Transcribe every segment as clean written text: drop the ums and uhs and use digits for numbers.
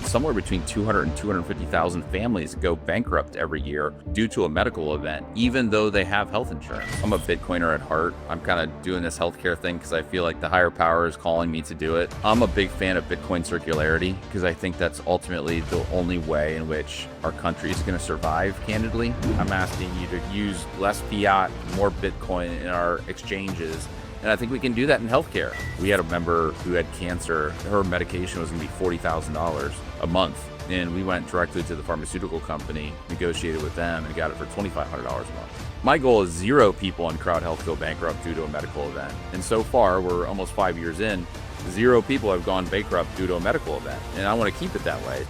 somewhere between 200 and 250,000 families go bankrupt every year due to a medical event, even though they have health insurance. I'm a Bitcoiner at heart. I'm kind of doing this healthcare thing because I feel like the higher power is calling me to do it. I'm a big fan of Bitcoin circularity because I think that's ultimately the only way in which our country is going to survive, candidly. I'm asking you to use less fiat, more Bitcoin in our exchanges. And I think we can do that in healthcare. We had a member who had cancer. Her medication was going to be $40,000 a month. And we went directly to the pharmaceutical company, negotiated with them, and got it for $2,500 a month. My goal is 0 people on CrowdHealth go bankrupt due to a medical event. And so far, we're almost 5 years in, 0 people have gone bankrupt due to a medical event. And I want to keep it that way.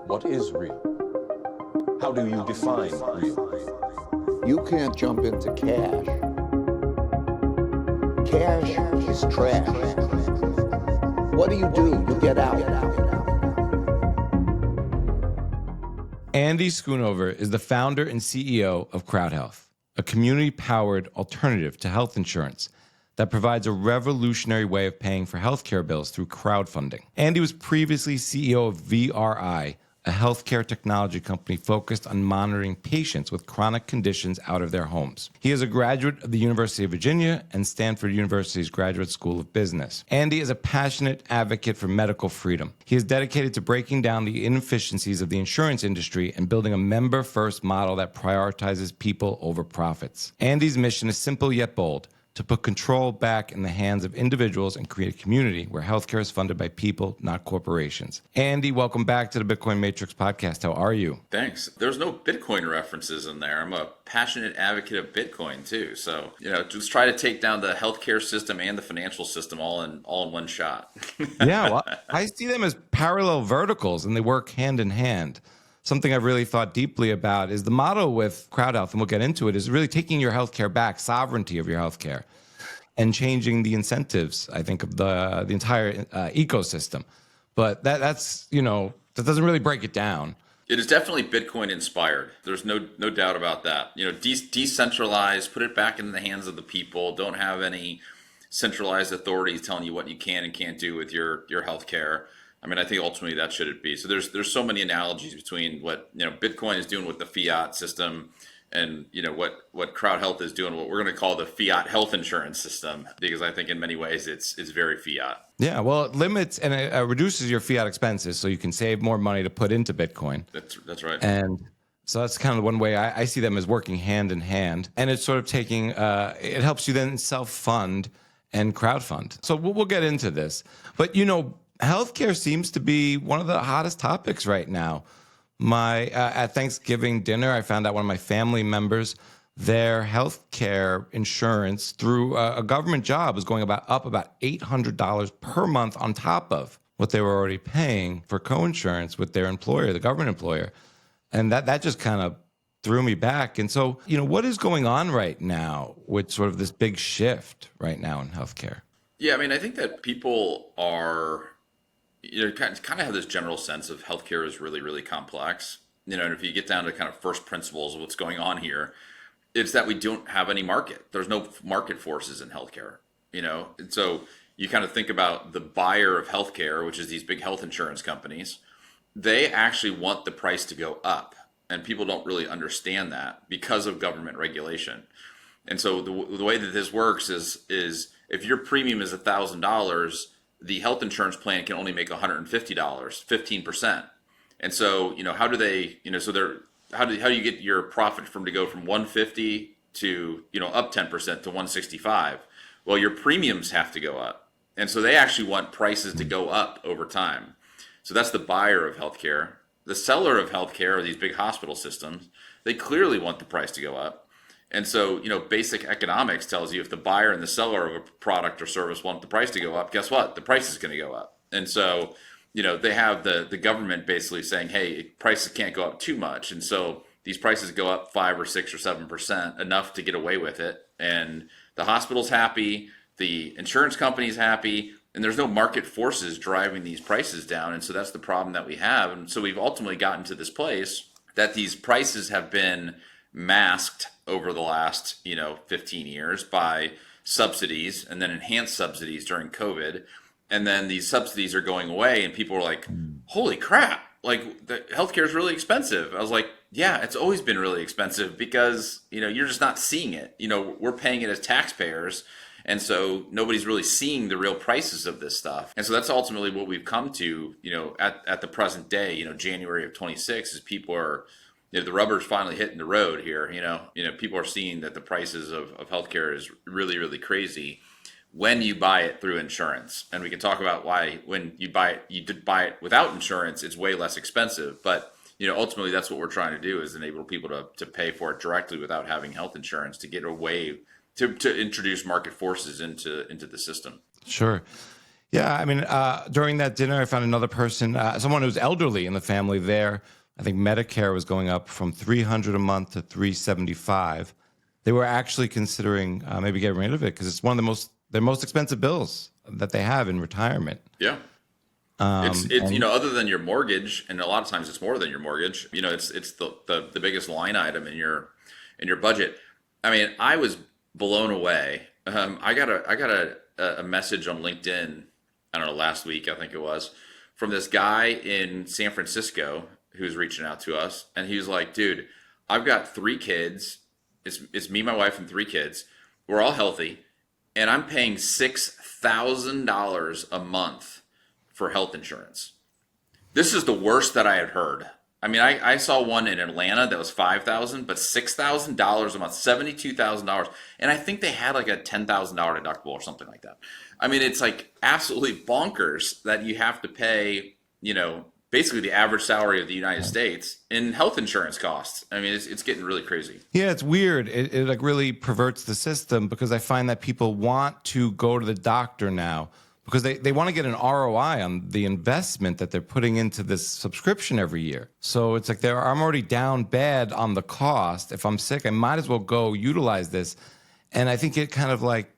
What is real? How do you define real? You can't jump into cash. Cash is trash. What do? You get out. Andy Schoonover is the founder and CEO of CrowdHealth, a community-powered alternative to health insurance that provides a revolutionary way of paying for healthcare bills through crowdfunding. Andy was previously CEO of WWII, a healthcare technology company focused on monitoring patients with chronic conditions out of their homes. He is a graduate of the University of Virginia and Stanford University's Graduate School of Business. Andy is a passionate advocate for medical freedom. He is dedicated to breaking down the inefficiencies of the insurance industry and building a member-first model that prioritizes people over profits. Andy's mission is simple yet bold: to put control back in the hands of individuals and create a community where healthcare is funded by people, not corporations. Andy, welcome back to the Bitcoin Matrix podcast. How are you? Thanks. There's no Bitcoin references in there. I'm a passionate advocate of Bitcoin too. So, just try to take down the healthcare system and the financial system all in one shot. Yeah, well, I see them as parallel verticals and they work hand in hand. Something I've really thought deeply about is the motto with CrowdHealth, and we'll get into it, is really taking your healthcare back, sovereignty of your healthcare, and changing the incentives, I think, of the entire ecosystem. But that's that doesn't really break it down. It is definitely Bitcoin inspired. There's no doubt about that. Decentralize, put it back in the hands of the people. Don't have any centralized authorities telling you what you can and can't do with your healthcare. I mean, I think ultimately that should it be. So there's so many analogies between what Bitcoin is doing with the fiat system, and what CrowdHealth is doing, what we're going to call the fiat health insurance system, because I think in many ways it's very fiat. Yeah, well, it limits and it reduces your fiat expenses, so you can save more money to put into Bitcoin. That's right. And so that's kind of one way I see them as working hand in hand, and it's sort of taking it helps you then self-fund and crowdfund. So we'll get into this, but healthcare seems to be one of the hottest topics right now. At Thanksgiving dinner, I found out one of my family members, their healthcare insurance through a government job was going up about $800 per month on top of what they were already paying for co-insurance with their employer, the government employer. And that just kind of threw me back. And so, what is going on right now with sort of this big shift right now in healthcare? Yeah, I mean, I think that people are kind of have this general sense of healthcare is really, really complex. And if you get down to kind of first principles of what's going on here, it's that we don't have any market. There's no market forces in healthcare, And so you kind of think about the buyer of healthcare, which is these big health insurance companies. They actually want the price to go up, and people don't really understand that because of government regulation. And so the way that this works is if your premium is $1,000, the health insurance plan can only make $150, 15%. And so, how do they, how do you get your profit to go from 150 to, up 10% to 165? Well, your premiums have to go up. And so they actually want prices to go up over time. So that's the buyer of healthcare. The seller of healthcare are these big hospital systems. They clearly want the price to go up. And so, basic economics tells you if the buyer and the seller of a product or service want the price to go up, guess what? The price is going to go up. And so, they have the government basically saying, hey, prices can't go up too much. And so these prices go up 5 or 6 or 7%, enough to get away with it. And the hospital's happy, the insurance company's happy, and there's no market forces driving these prices down. And so that's the problem that we have. And so we've ultimately gotten to this place that these prices have been masked over the last 15 years by subsidies and then enhanced subsidies during COVID. And then these subsidies are going away, and people are like, holy crap, like the healthcare is really expensive. I was like, yeah, it's always been really expensive because, you're just not seeing it. We're paying it as taxpayers. And so nobody's really seeing the real prices of this stuff. And so that's ultimately what we've come to, at the present day, January of 26, is people are, the rubber's finally hitting the road here. People are seeing that the prices of healthcare is really, really crazy when you buy it through insurance. And we can talk about why when you buy it without insurance, it's way less expensive. But, ultimately that's what we're trying to do, is enable people to pay for it directly without having health insurance, to get away to introduce market forces into the system. Sure. Yeah. I mean, during that dinner, I found another person, someone who's elderly in the family there. I think Medicare was going up from $300 a month to $375. They were actually considering maybe getting rid of it because it's one of their most expensive bills that they have in retirement. Yeah. It's other than your mortgage, and a lot of times it's more than your mortgage. It's the biggest line item in your budget. I mean, I was blown away. I got a message on LinkedIn, I don't know, last week, I think it was, from this guy in San Francisco who's reaching out to us. And he was like, dude, I've got 3 kids. It's me, my wife, and 3 kids. We're all healthy. And I'm paying $6,000 a month for health insurance. This is the worst that I had heard. I mean, I saw one in Atlanta that was $5,000, but $6,000 a month, $72,000, and I think they had like a $10,000 deductible or something like that. I mean, it's like absolutely bonkers that you have to pay, basically the average salary of the United States in health insurance costs. I mean, it's getting really crazy. Yeah, it's weird. It like really perverts the system, because I find that people want to go to the doctor now because they want to get an ROI on the investment that they're putting into this subscription every year. So it's like I'm already down bad on the cost. If I'm sick, I might as well go utilize this. And I think it kind of like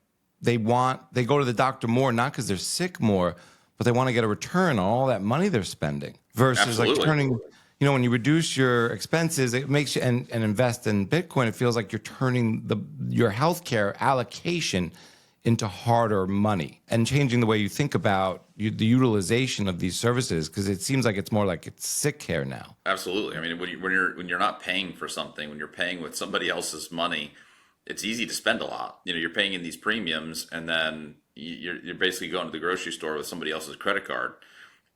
they go to the doctor more, not because they're sick more, but they want to get a return on all that money they're spending versus Absolutely. like turning, when you reduce your expenses, it makes you and invest in Bitcoin, it feels like you're turning your healthcare allocation into harder money and changing the way you think about the utilization of these services, because it seems like it's more like it's sick care now. Absolutely. I mean, when you're not paying for something, when you're paying with somebody else's money, it's easy to spend a lot. You're paying in these premiums, and then you're basically going to the grocery store with somebody else's credit card.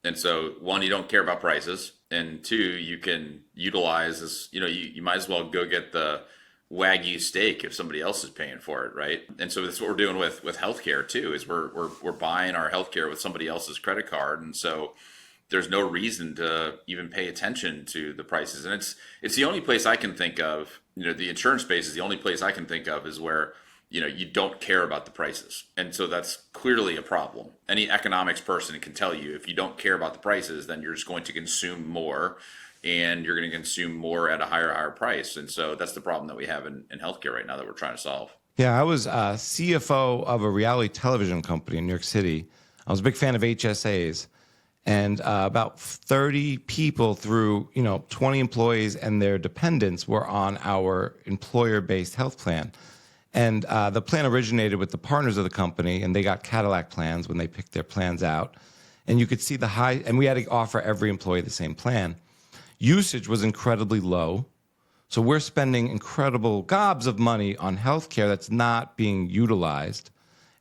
And so, one, you don't care about prices, and 2, you can utilize this. You might as well go get the Wagyu steak if somebody else is paying for it, right? And so that's what we're doing with healthcare too, is we're buying our healthcare with somebody else's credit card, and so there's no reason to even pay attention to the prices. And it's the only place I can think of, the insurance space is the only place I can think of is where you don't care about the prices, and so that's clearly a problem. Any economics person can tell you if you don't care about the prices, then you're just going to consume more. And you're going to consume more at a higher price. And so that's the problem that we have in healthcare right now that we're trying to solve. Yeah, I was CFO of a reality television company in New York City. I was a big fan of HSAs. And about 30 people through, 20 employees and their dependents were on our employer-based health plan. And the plan originated with the partners of the company, and they got Cadillac plans when they picked their plans out. And you could see and we had to offer every employee the same plan. Usage was incredibly low. So we're spending incredible gobs of money on healthcare that's not being utilized.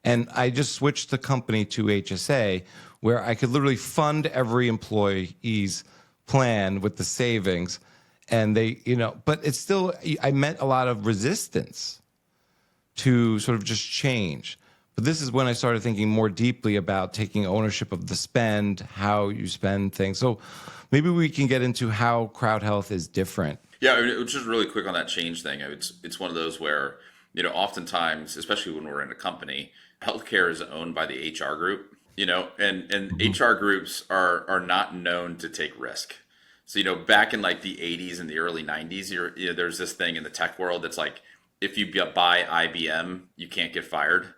And I just switched the company to HSA, where I could literally fund every employee's plan with the savings. And but it's still, I met a lot of resistance to sort of just change. But this is when I started thinking more deeply about taking ownership of the spend, how you spend things. So maybe we can get into how CrowdHealth is different. Yeah, I mean, just really quick on that change thing. It's one of those where, oftentimes, especially when we're in a company, healthcare is owned by the HR group, and HR groups are not known to take risk. So, back in like the 80s and the early 90s, there's this thing in the tech world that's like, if you buy IBM, you can't get fired.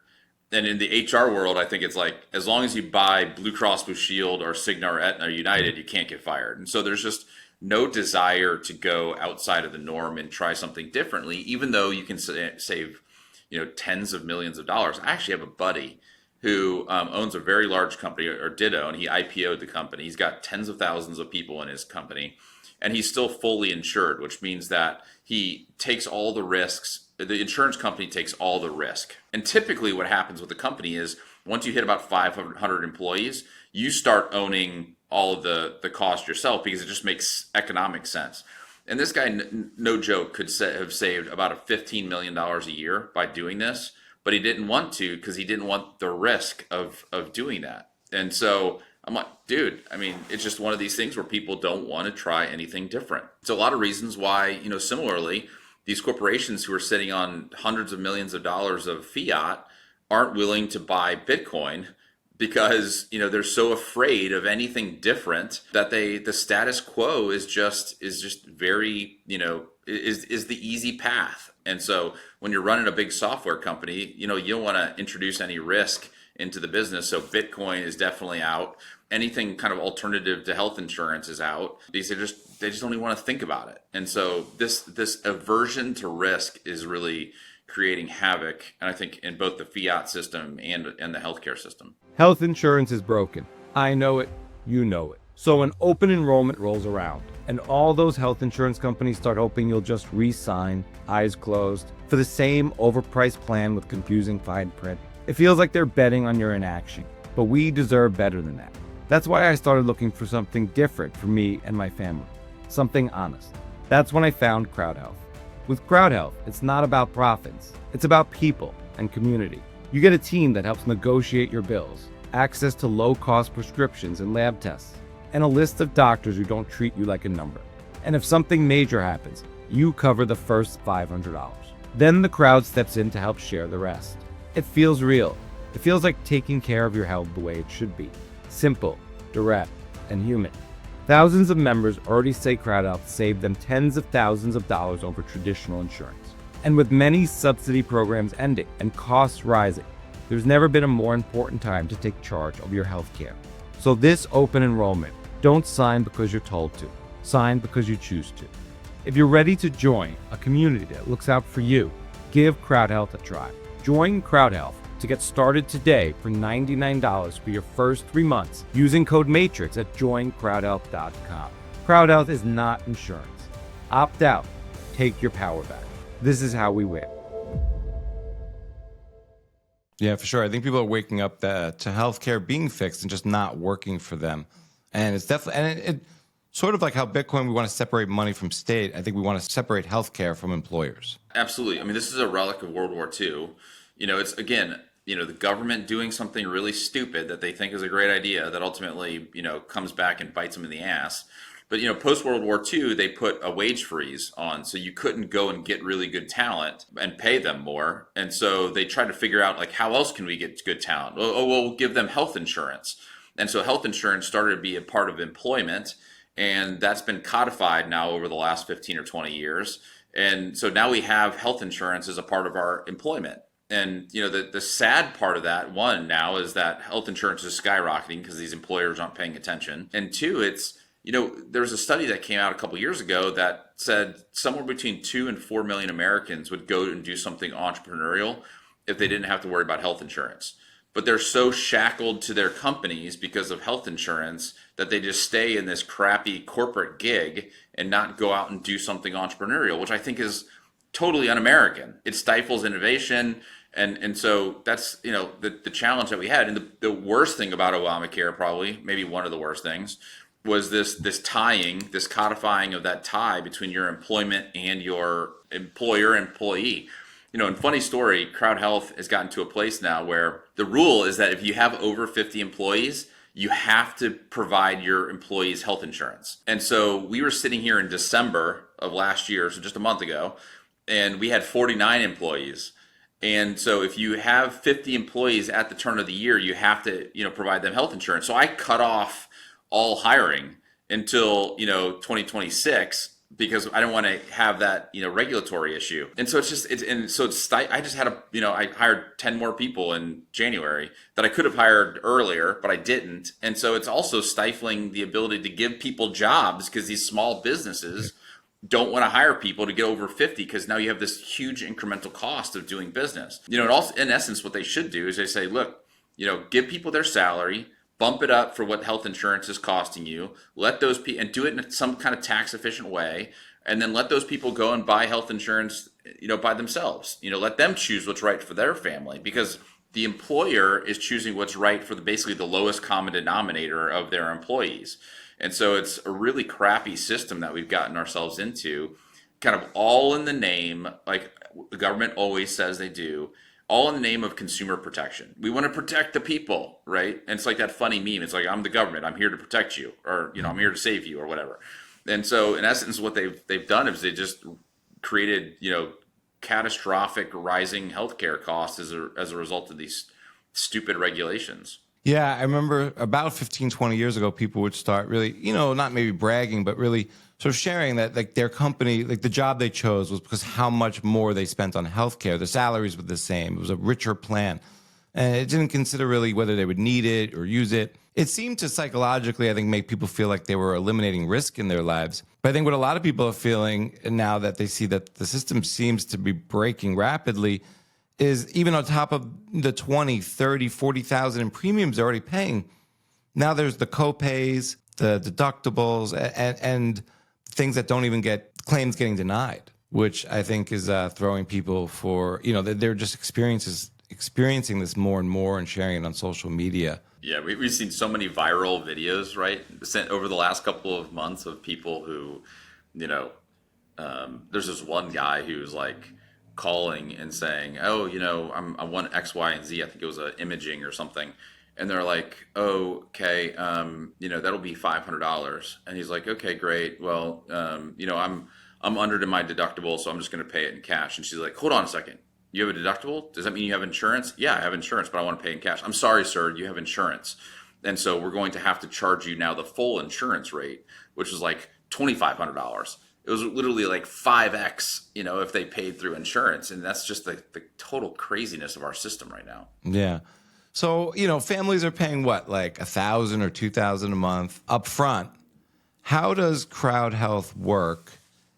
And in the HR world, I think it's like, as long as you buy Blue Cross Blue Shield or Cigna or Aetna or United, you can't get fired. And so there's just no desire to go outside of the norm and try something differently, even though you can save, tens of millions of dollars. I actually have a buddy who owns a very large company, or did own. He IPO'd the company. He's got tens of thousands of people in his company, and he's still fully insured, which means that he takes all the risks. The insurance company takes all the risk. And typically what happens with the company is once you hit about 500 employees, you start owning all of the cost yourself because it just makes economic sense. And this guy, no joke, could have saved about $15 million a year by doing this, but he didn't want to because he didn't want the risk of doing that. And so I'm like, dude, I mean, it's just one of these things where people don't want to try anything different. It's a lot of reasons why, similarly, these corporations who are sitting on hundreds of millions of dollars of fiat aren't willing to buy Bitcoin because, they're so afraid of anything different that the status quo is just very, is the easy path. And so when you're running a big software company, you don't want to introduce any risk into the business. So Bitcoin is definitely out. Anything kind of alternative to health insurance is out because they just don't even want to think about it. And so this aversion to risk is really creating havoc, and I think in both the fiat system and the healthcare system. Health insurance is broken. I know it, you know it. So when open enrollment rolls around and all those health insurance companies start hoping you'll just re-sign, eyes closed, for the same overpriced plan with confusing fine print, it feels like they're betting on your inaction. But we deserve better than that. That's why I started looking for something different for me and my family. Something honest. That's when I found CrowdHealth. With CrowdHealth, it's not about profits. It's about people and community. You get a team that helps negotiate your bills, access to low-cost prescriptions and lab tests, and a list of doctors who don't treat you like a number. And if something major happens, you cover the first $500. Then the crowd steps in to help share the rest. It feels real. It feels like taking care of your health the way it should be. Simple, direct, and human. Thousands of members already say CrowdHealth saved them tens of thousands of dollars over traditional insurance. And with many subsidy programs ending and costs rising, there's never been a more important time to take charge of your health care. So this open enrollment, don't sign because you're told to. Sign because you choose to. If you're ready to join a community that looks out for you, give CrowdHealth a try. Join CrowdHealth to get started today for $99 for your first 3 months using code MATRIX at joincrowdhealth.com. CrowdHealth is not insurance. Opt out. Take your power back. This is how we win. Yeah, for sure. I think people are waking up to healthcare being fixed and just not working for them. And it's definitely, and it sort of like how Bitcoin, we want to separate money from state. I think we want to separate healthcare from employers. Absolutely. I mean, this is a relic of World War II. It's, again, the government doing something really stupid that they think is a great idea that ultimately, comes back and bites them in the ass. But, post World War II, they put a wage freeze on, so you couldn't go and get really good talent and pay them more. And so they tried to figure out, like, how else can we get good talent? Well, we'll give them health insurance. And so health insurance started to be a part of employment, and that's been codified now over the last 15 or 20 years. And so now we have health insurance as a part of our employment. And, the sad part of that, one, now is that health insurance is skyrocketing because these employers aren't paying attention. And two, it's, there was a study that came out a couple years ago that said somewhere between 2 and 4 million Americans would go and do something entrepreneurial if they didn't have to worry about health insurance. But they're so shackled to their companies because of health insurance that they just stay in this crappy corporate gig and not go out and do something entrepreneurial, which I think is totally un-American. It stifles innovation. And so that's, the challenge that we had. And the worst thing about Obamacare, probably, maybe one of the worst things, was this codifying of that tie between your employment and your employer-employee. And funny story, CrowdHealth has gotten to a place now where the rule is that if you have over 50 employees, you have to provide your employees health insurance. And so we were sitting here in December of last year, so just a month ago, and we had 49 employees. And so if you have 50 employees at the turn of the year, you have to, provide them health insurance. So I cut off all hiring until, 2026 because I don't want to have that, regulatory issue. And so I just had I hired 10 more people in January that I could have hired earlier, but I didn't. And so it's also stifling the ability to give people jobs because these small businesses don't want to hire people to get over 50 because now you have this huge incremental cost of doing business. You know, and also in essence, what they should do is they say, look, you know, give people their salary, bump it up for what health insurance is costing you, let those people, and do it in some kind of tax efficient way, and then let those people go and buy health insurance, you know, by themselves. You know, let them choose what's right for their family, because the employer is choosing what's right for basically the lowest common denominator of their employees. And so it's a really crappy system that we've gotten ourselves into, kind of all in the name, like the government always says they do, all in the name of consumer protection. We want to protect the people, right? And it's like that funny meme. It's like, I'm the government. I'm here to protect you, or, you know, I'm here to save you, or whatever. And so in essence, what they've done is they just created, you know, catastrophic rising healthcare costs as a result of these stupid regulations. Yeah, I remember about 15, 20 years ago, people would start really, you know, not maybe bragging, but really sort of sharing that like their company, like the job they chose was because how much more they spent on healthcare. Their salaries were the same. It was a richer plan. And it didn't consider really whether they would need it or use it. It seemed to psychologically, I think, make people feel like they were eliminating risk in their lives. But I think what a lot of people are feeling now that they see that the system seems to be breaking rapidly is even on top of the 20, 30, 40,000 in premiums they're already paying. Now there's the co-pays, the deductibles, and things that don't even get claims getting denied, which I think is throwing people for, you know, they're just experiencing this more and more and sharing it on social media. Yeah, we've seen so many viral videos, right, sent over the last couple of months of people who, you know, there's this one guy who's like calling and saying, oh, you know, I want X, Y, and Z. I think it was imaging or something. And they're like, oh, okay, you know, that'll be $500. And he's like, okay, great. Well, you know, I'm under to my deductible, so I'm just going to pay it in cash. And she's like, hold on a second. You have a deductible? Does that mean you have insurance? Yeah, I have insurance, but I want to pay in cash. I'm sorry, sir, you have insurance. And so we're going to have to charge you now the full insurance rate, which is like $2,500. It was literally like 5x, you know, if they paid through insurance. And that's just the total craziness of our system right now. Yeah. So, you know, families are paying what, like $1,000 or $2,000 a month up front. How does CrowdHealth work?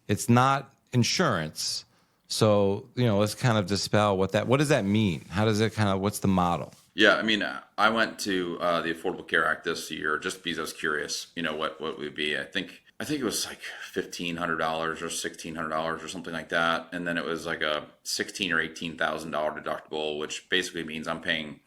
It's not insurance. So, you know, let's kind of dispel what does that mean? How does it what's the model? Yeah, I mean, I went to the Affordable Care Act this year just because I was curious, you know, what would be. I think it was like $1,500 or $1,600 or something like that. And then it was like a $16,000 or $18,000 deductible, which basically means I'm paying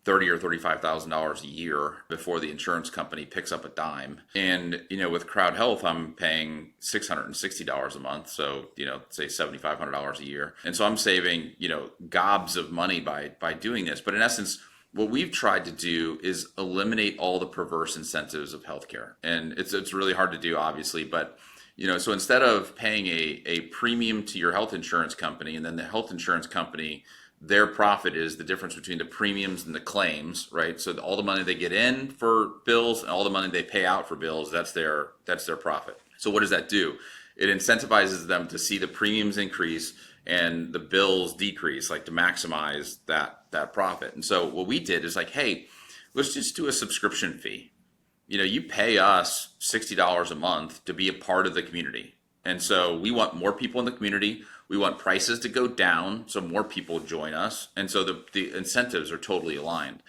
$30,000 or $35,000 a year before the insurance company picks up a dime. And, you know, with CrowdHealth, I'm paying $660 a month. So, you know, say $7,500 a year. And so I'm saving, you know, gobs of money by doing this. But in essence, what we've tried to do is eliminate all the perverse incentives of healthcare. And it's really hard to do, obviously, but you know, so instead of paying a premium to your health insurance company, and then the health insurance company, their profit is the difference between the premiums and the claims, right? So all the money they get in for bills and all the money they pay out for bills, that's their profit. So what does that do? It incentivizes them to see the premiums increase and the bills decrease, like to maximize that profit. And so what we did is like, hey, let's just do a subscription fee. You know, you pay us $60 a month to be a part of the community. And so we want more people in the community. We want prices to go down so more people join us. And so the incentives are totally aligned.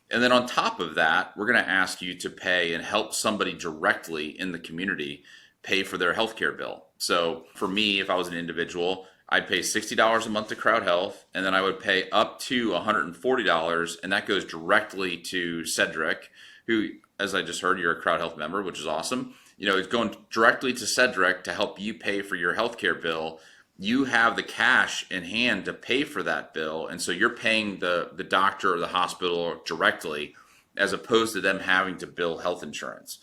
And then on top of that, we're going to ask you to pay and help somebody directly in the community pay for their healthcare bill. So for me, if I was an individual, I'd pay $60 a month to CrowdHealth, and then I would pay up to $140, and that goes directly to Cedric, who, as I just heard, you're a CrowdHealth member, which is awesome. You know, it's going directly to Cedric to help you pay for your healthcare bill. You have the cash in hand to pay for that bill, and so you're paying the doctor or the hospital directly, as opposed to them having to bill health insurance.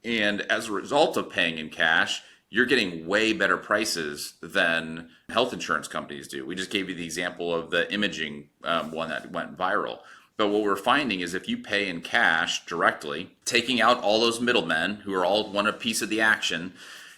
And as a result of paying in cash, you're getting way better prices than health insurance companies do. We just gave you the example of the imaging one that went viral. But what we're finding is if you pay in cash directly, taking out all those middlemen who are all want a piece of the action,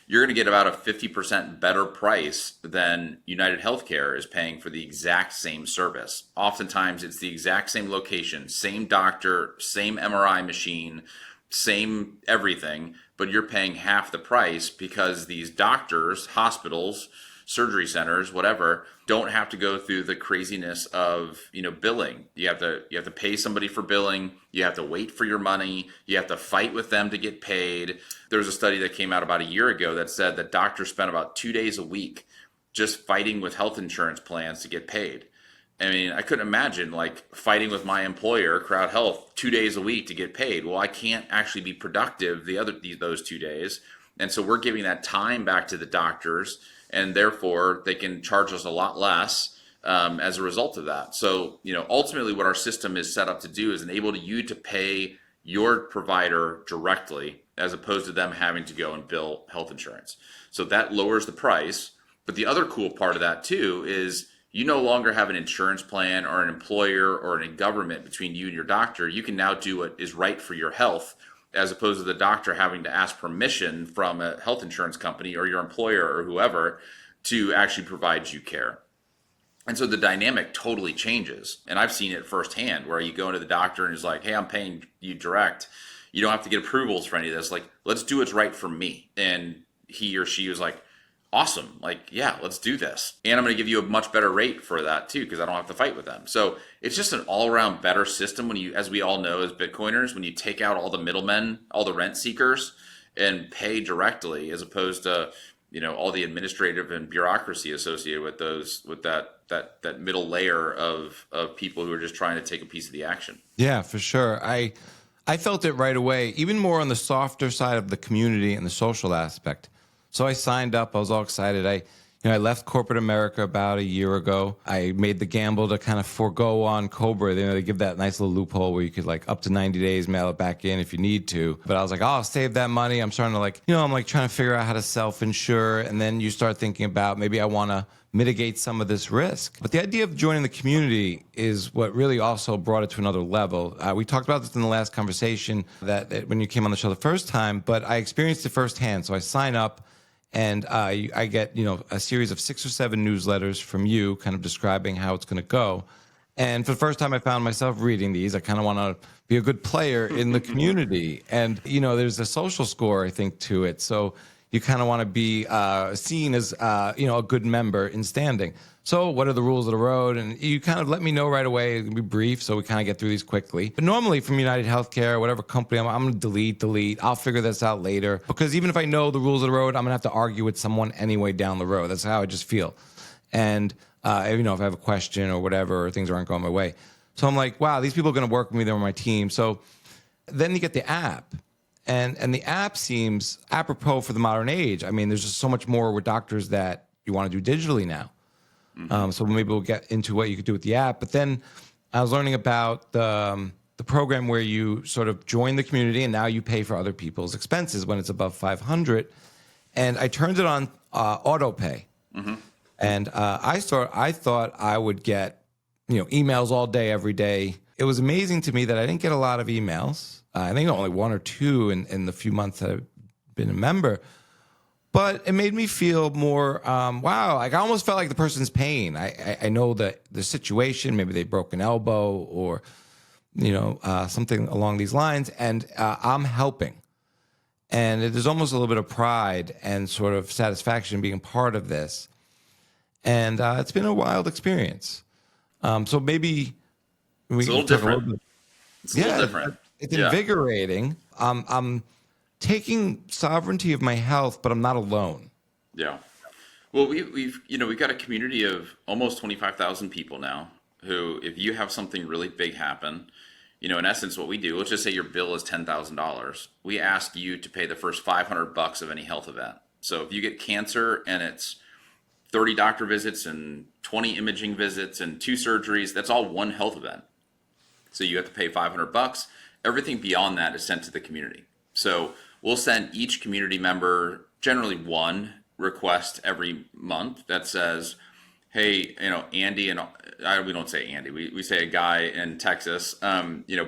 you're going to get about a 50% better price than United Healthcare is paying for the exact same service. Oftentimes, it's the exact same location, same doctor, same MRI machine, same everything, but you're paying half the price because these doctors, hospitals, surgery centers, whatever, don't have to go through the craziness of, billing. You have to pay somebody for billing. You have to wait for your money. You have to fight with them to get paid. There's a study that came out about a year ago that said that doctors spend about 2 days a week just fighting with health insurance plans to get paid. I mean, I couldn't imagine like fighting with my employer, CrowdHealth, 2 days a week to get paid. Well, I can't actually be productive those 2 days. And so we're giving that time back to the doctors, and therefore they can charge us a lot less as a result of that. So, ultimately what our system is set up to do is enable you to pay your provider directly as opposed to them having to go and bill health insurance. So that lowers the price. But the other cool part of that too is you no longer have an insurance plan or an employer or a government between you and your doctor. You can now do what is right for your health, as opposed to the doctor having to ask permission from a health insurance company or your employer or whoever to actually provide you care. And so the dynamic totally changes. And I've seen it firsthand where you go into the doctor and he's like, hey, I'm paying you direct. You don't have to get approvals for any of this. Like, let's do what's right for me. And he or she was like, awesome. Like, yeah, let's do this. And I'm going to give you a much better rate for that too, because I don't have to fight with them. So it's just an all around better system when you, as we all know, as Bitcoiners, when you take out all the middlemen, all the rent seekers and pay directly, as opposed to, all the administrative and bureaucracy associated with that middle layer of people who are just trying to take a piece of the action. Yeah, for sure. I felt it right away, even more on the softer side of the community and the social aspect. So I signed up. I was all excited. I left corporate America about a year ago. I made the gamble to kind of forego on Cobra. They give that nice little loophole where you could like up to 90 days mail it back in if you need to. But I was like, I'll save that money. I'm starting to I'm trying to figure out how to self-insure. And then you start thinking about maybe I want to mitigate some of this risk. But the idea of joining the community is what really also brought it to another level. We talked about this in the last conversation that when you came on the show the first time, but I experienced it firsthand. So I sign up. And I get, a series of 6 or 7 newsletters from you kind of describing how it's going to go. And for the first time, I found myself reading these. I kind of want to be a good player in the community. And, there's a social score, I think, to it. So you kind of want to be seen as, a good member in standing. So what are the rules of the road? And you kind of let me know right away. It'll be brief, so we kind of get through these quickly. But normally from United Healthcare, whatever company, I'm going to delete. I'll figure this out later. Because even if I know the rules of the road, I'm going to have to argue with someone anyway down the road. That's how I just feel. And, if I have a question or whatever, or things aren't going my way. So I'm like, wow, these people are going to work with me. They're on my team. So then you get the app. And the app seems apropos for the modern age. I mean, there's just so much more with doctors that you want to do digitally now. So maybe we'll get into what you could do with the app. But then I was learning about the program where you sort of join the community and now you pay for other people's expenses when it's above 500. And I turned it on auto pay. Mm-hmm. And I thought I would get emails all day, every day. It was amazing to me that I didn't get a lot of emails. I think only 1 or 2 in the few months that I've been a member. But it made me feel more, wow, like I almost felt like the person's pain. I know that the situation, maybe they broke an elbow or, something along these lines, and I'm helping. And there's almost a little bit of pride and sort of satisfaction being part of this. And it's been a wild experience. So maybe we can talk a little bit. It's a little different. It's invigorating. I'm taking sovereignty of my health, but I'm not alone. Yeah. Well, we've got a community of almost 25,000 people now who, if you have something really big happen, in essence, what we do, let's just say your bill is $10,000. We ask you to pay the first $500 of any health event. So if you get cancer and it's 30 doctor visits and 20 imaging visits and 2 surgeries, that's all one health event. So you have to pay $500. Everything beyond that is sent to the community. So we'll send each community member generally one request every month that says, hey, Andy, and we don't say Andy, we say a guy in Texas,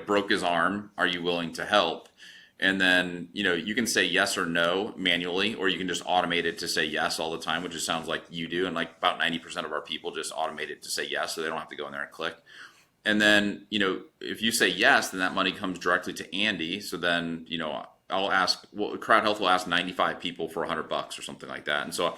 broke his arm. Are you willing to help? And then, you can say yes or no manually, or you can just automate it to say yes all the time, which just sounds like you do. And like about 90% of our people just automate it to say yes, so they don't have to go in there and click. And then, if you say yes, then that money comes directly to Andy. So then, I'll ask, well, CrowdHealth will ask 95 people for $100 or something like that. And so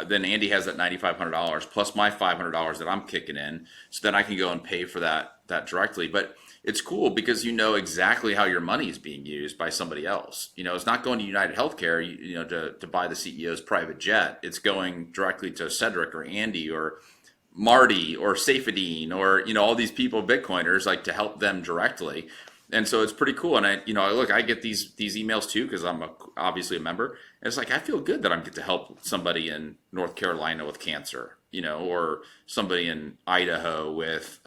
then Andy has that $9,500 plus my $500 that I'm kicking in. So then I can go and pay for that directly. But it's cool because you know exactly how your money is being used by somebody else. It's not going to United Healthcare, to buy the CEO's private jet. It's going directly to Cedric or Andy or Marty or Saifedean or, all these people, Bitcoiners, like to help them directly. And so it's pretty cool. And I get these emails too, because I'm obviously a member. And it's like, I feel good that I get to help somebody in North Carolina with cancer, or somebody in Idaho with,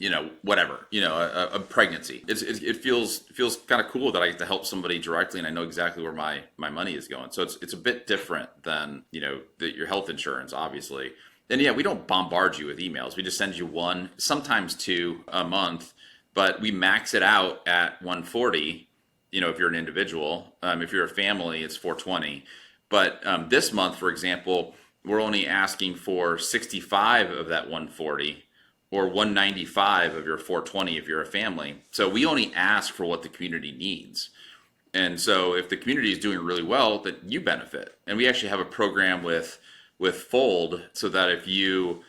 whatever, a pregnancy. It feels kind of cool that I get to help somebody directly, and I know exactly where my money is going. So it's a bit different than, your health insurance, obviously. And yeah, we don't bombard you with emails. We just send you one, sometimes two a month. But we max it out at 140, if you're an individual. If you're a family, it's 420. But this month, for example, we're only asking for 65 of that 140 or 195 of your 420 if you're a family. So we only ask for what the community needs. And so if the community is doing really well, then you benefit. And we actually have a program with Fold so that if you,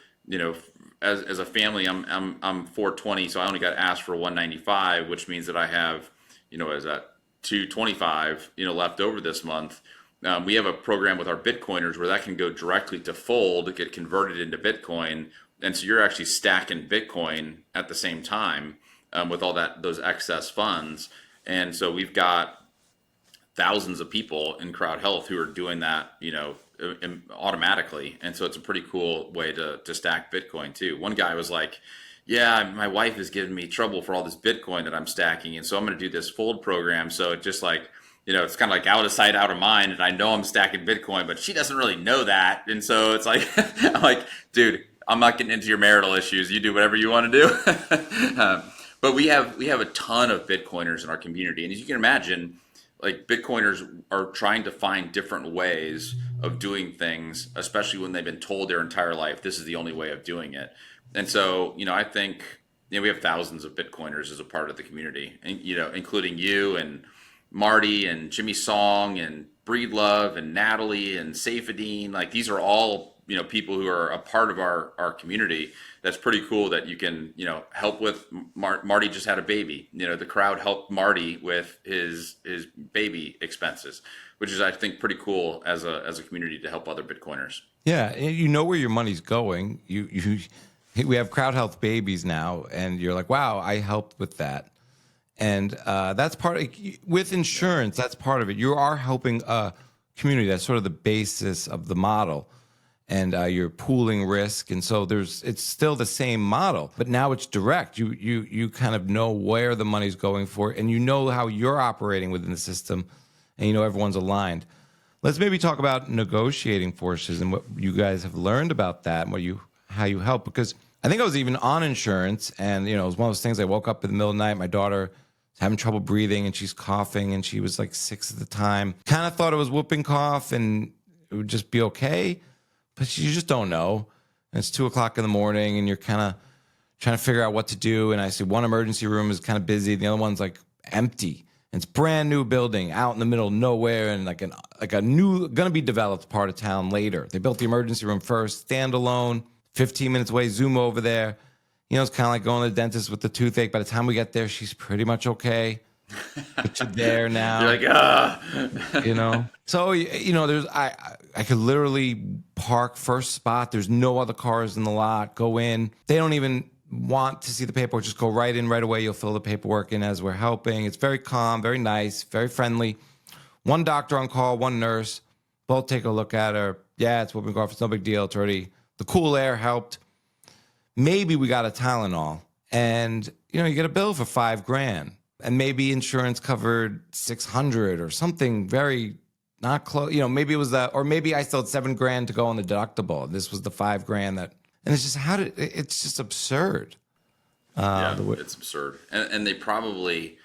as a family, I'm 420, so I only got asked for 195, which means that I have, as that 225, left over this month. We have a program with our Bitcoiners where that can go directly to Fold, get converted into Bitcoin, and so you're actually stacking Bitcoin at the same time with all those excess funds. And so we've got thousands of people in CrowdHealth who are doing that, automatically. And so it's a pretty cool way to stack Bitcoin too. One guy was like, yeah, my wife is giving me trouble for all this Bitcoin that I'm stacking. And so I'm going to do this Fold program. So it just like, it's kind of like out of sight, out of mind. And I know I'm stacking Bitcoin, but she doesn't really know that. And so it's like, I'm like, dude, I'm not getting into your marital issues. You do whatever you want to do. But we have a ton of Bitcoiners in our community. And as you can imagine, like Bitcoiners are trying to find different ways of doing things, especially when they've been told their entire life, this is the only way of doing it. And so, I think, we have thousands of Bitcoiners as a part of the community, and, including you and Marty and Jimmy Song and Breedlove and Natalie and Saifedean. Like these are all, people who are a part of our community. That's pretty cool that you can, help with. Marty just had a baby. The crowd helped Marty with his baby expenses, which is, I think, pretty cool as a community to help other Bitcoiners. Yeah, you know where your money's going. We have CrowdHealth babies now, and you're like, wow, I helped with that. And that's part of, with insurance, that's part of it. You are helping a community. That's sort of the basis of the model. And you're pooling risk. And so it's still the same model, but now it's direct. You kind of know where the money's going for, and you know how you're operating within the system, and everyone's aligned. Let's maybe talk about negotiating forces and what you guys have learned about that and how you help. Because I think I was even on insurance, and it was one of those things. I woke up in the middle of the night, my daughter was having trouble breathing, and she's coughing, and she was like 6 at the time. Kind of thought it was whooping cough, and it would just be okay. But you just don't know. And it's 2:00 in the morning, and you're kind of trying to figure out what to do. And I see one emergency room is kind of busy. The other one's like empty. And it's brand new building out in the middle of nowhere, and like a new, going to be developed part of town later. They built the emergency room first, standalone, 15 minutes away, zoom over there. It's kind of like going to the dentist with the toothache. By the time we get there, she's pretty much okay. But you're there now. You're like, So, there's, I could literally park first spot. There's no other cars in the lot. Go in. They don't even want to see the paperwork. Just go right in right away. You'll fill the paperwork in as we're helping. It's very calm, very nice, very friendly. One doctor on call, one nurse. Both take a look at her. Yeah, it's whooping cough. It's no big deal. It's already, the cool air helped. Maybe we got a Tylenol. And, you get a bill for $5,000. And maybe insurance covered 600 or something very not close. Maybe it was that, or maybe I still had $7,000 to go on the deductible. This was the $5,000 that, and it's just it's just absurd. It's absurd. And they probably,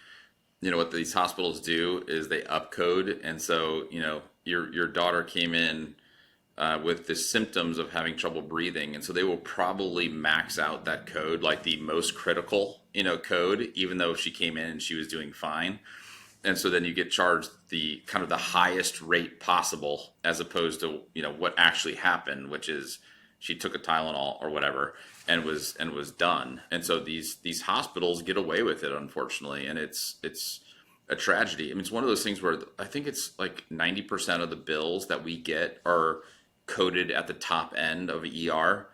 what these hospitals do is they upcode. And so, your daughter came in with the symptoms of having trouble breathing. And so they will probably max out that code, like the most critical, code, even though she came in and she was doing fine. And so then you get charged the kind of the highest rate possible, as opposed to, what actually happened, which is she took a Tylenol or whatever and was done. And so these hospitals get away with it, unfortunately, and it's a tragedy. I mean, it's one of those things where I think it's like 90% of the bills that we get are coded at the top end of ER.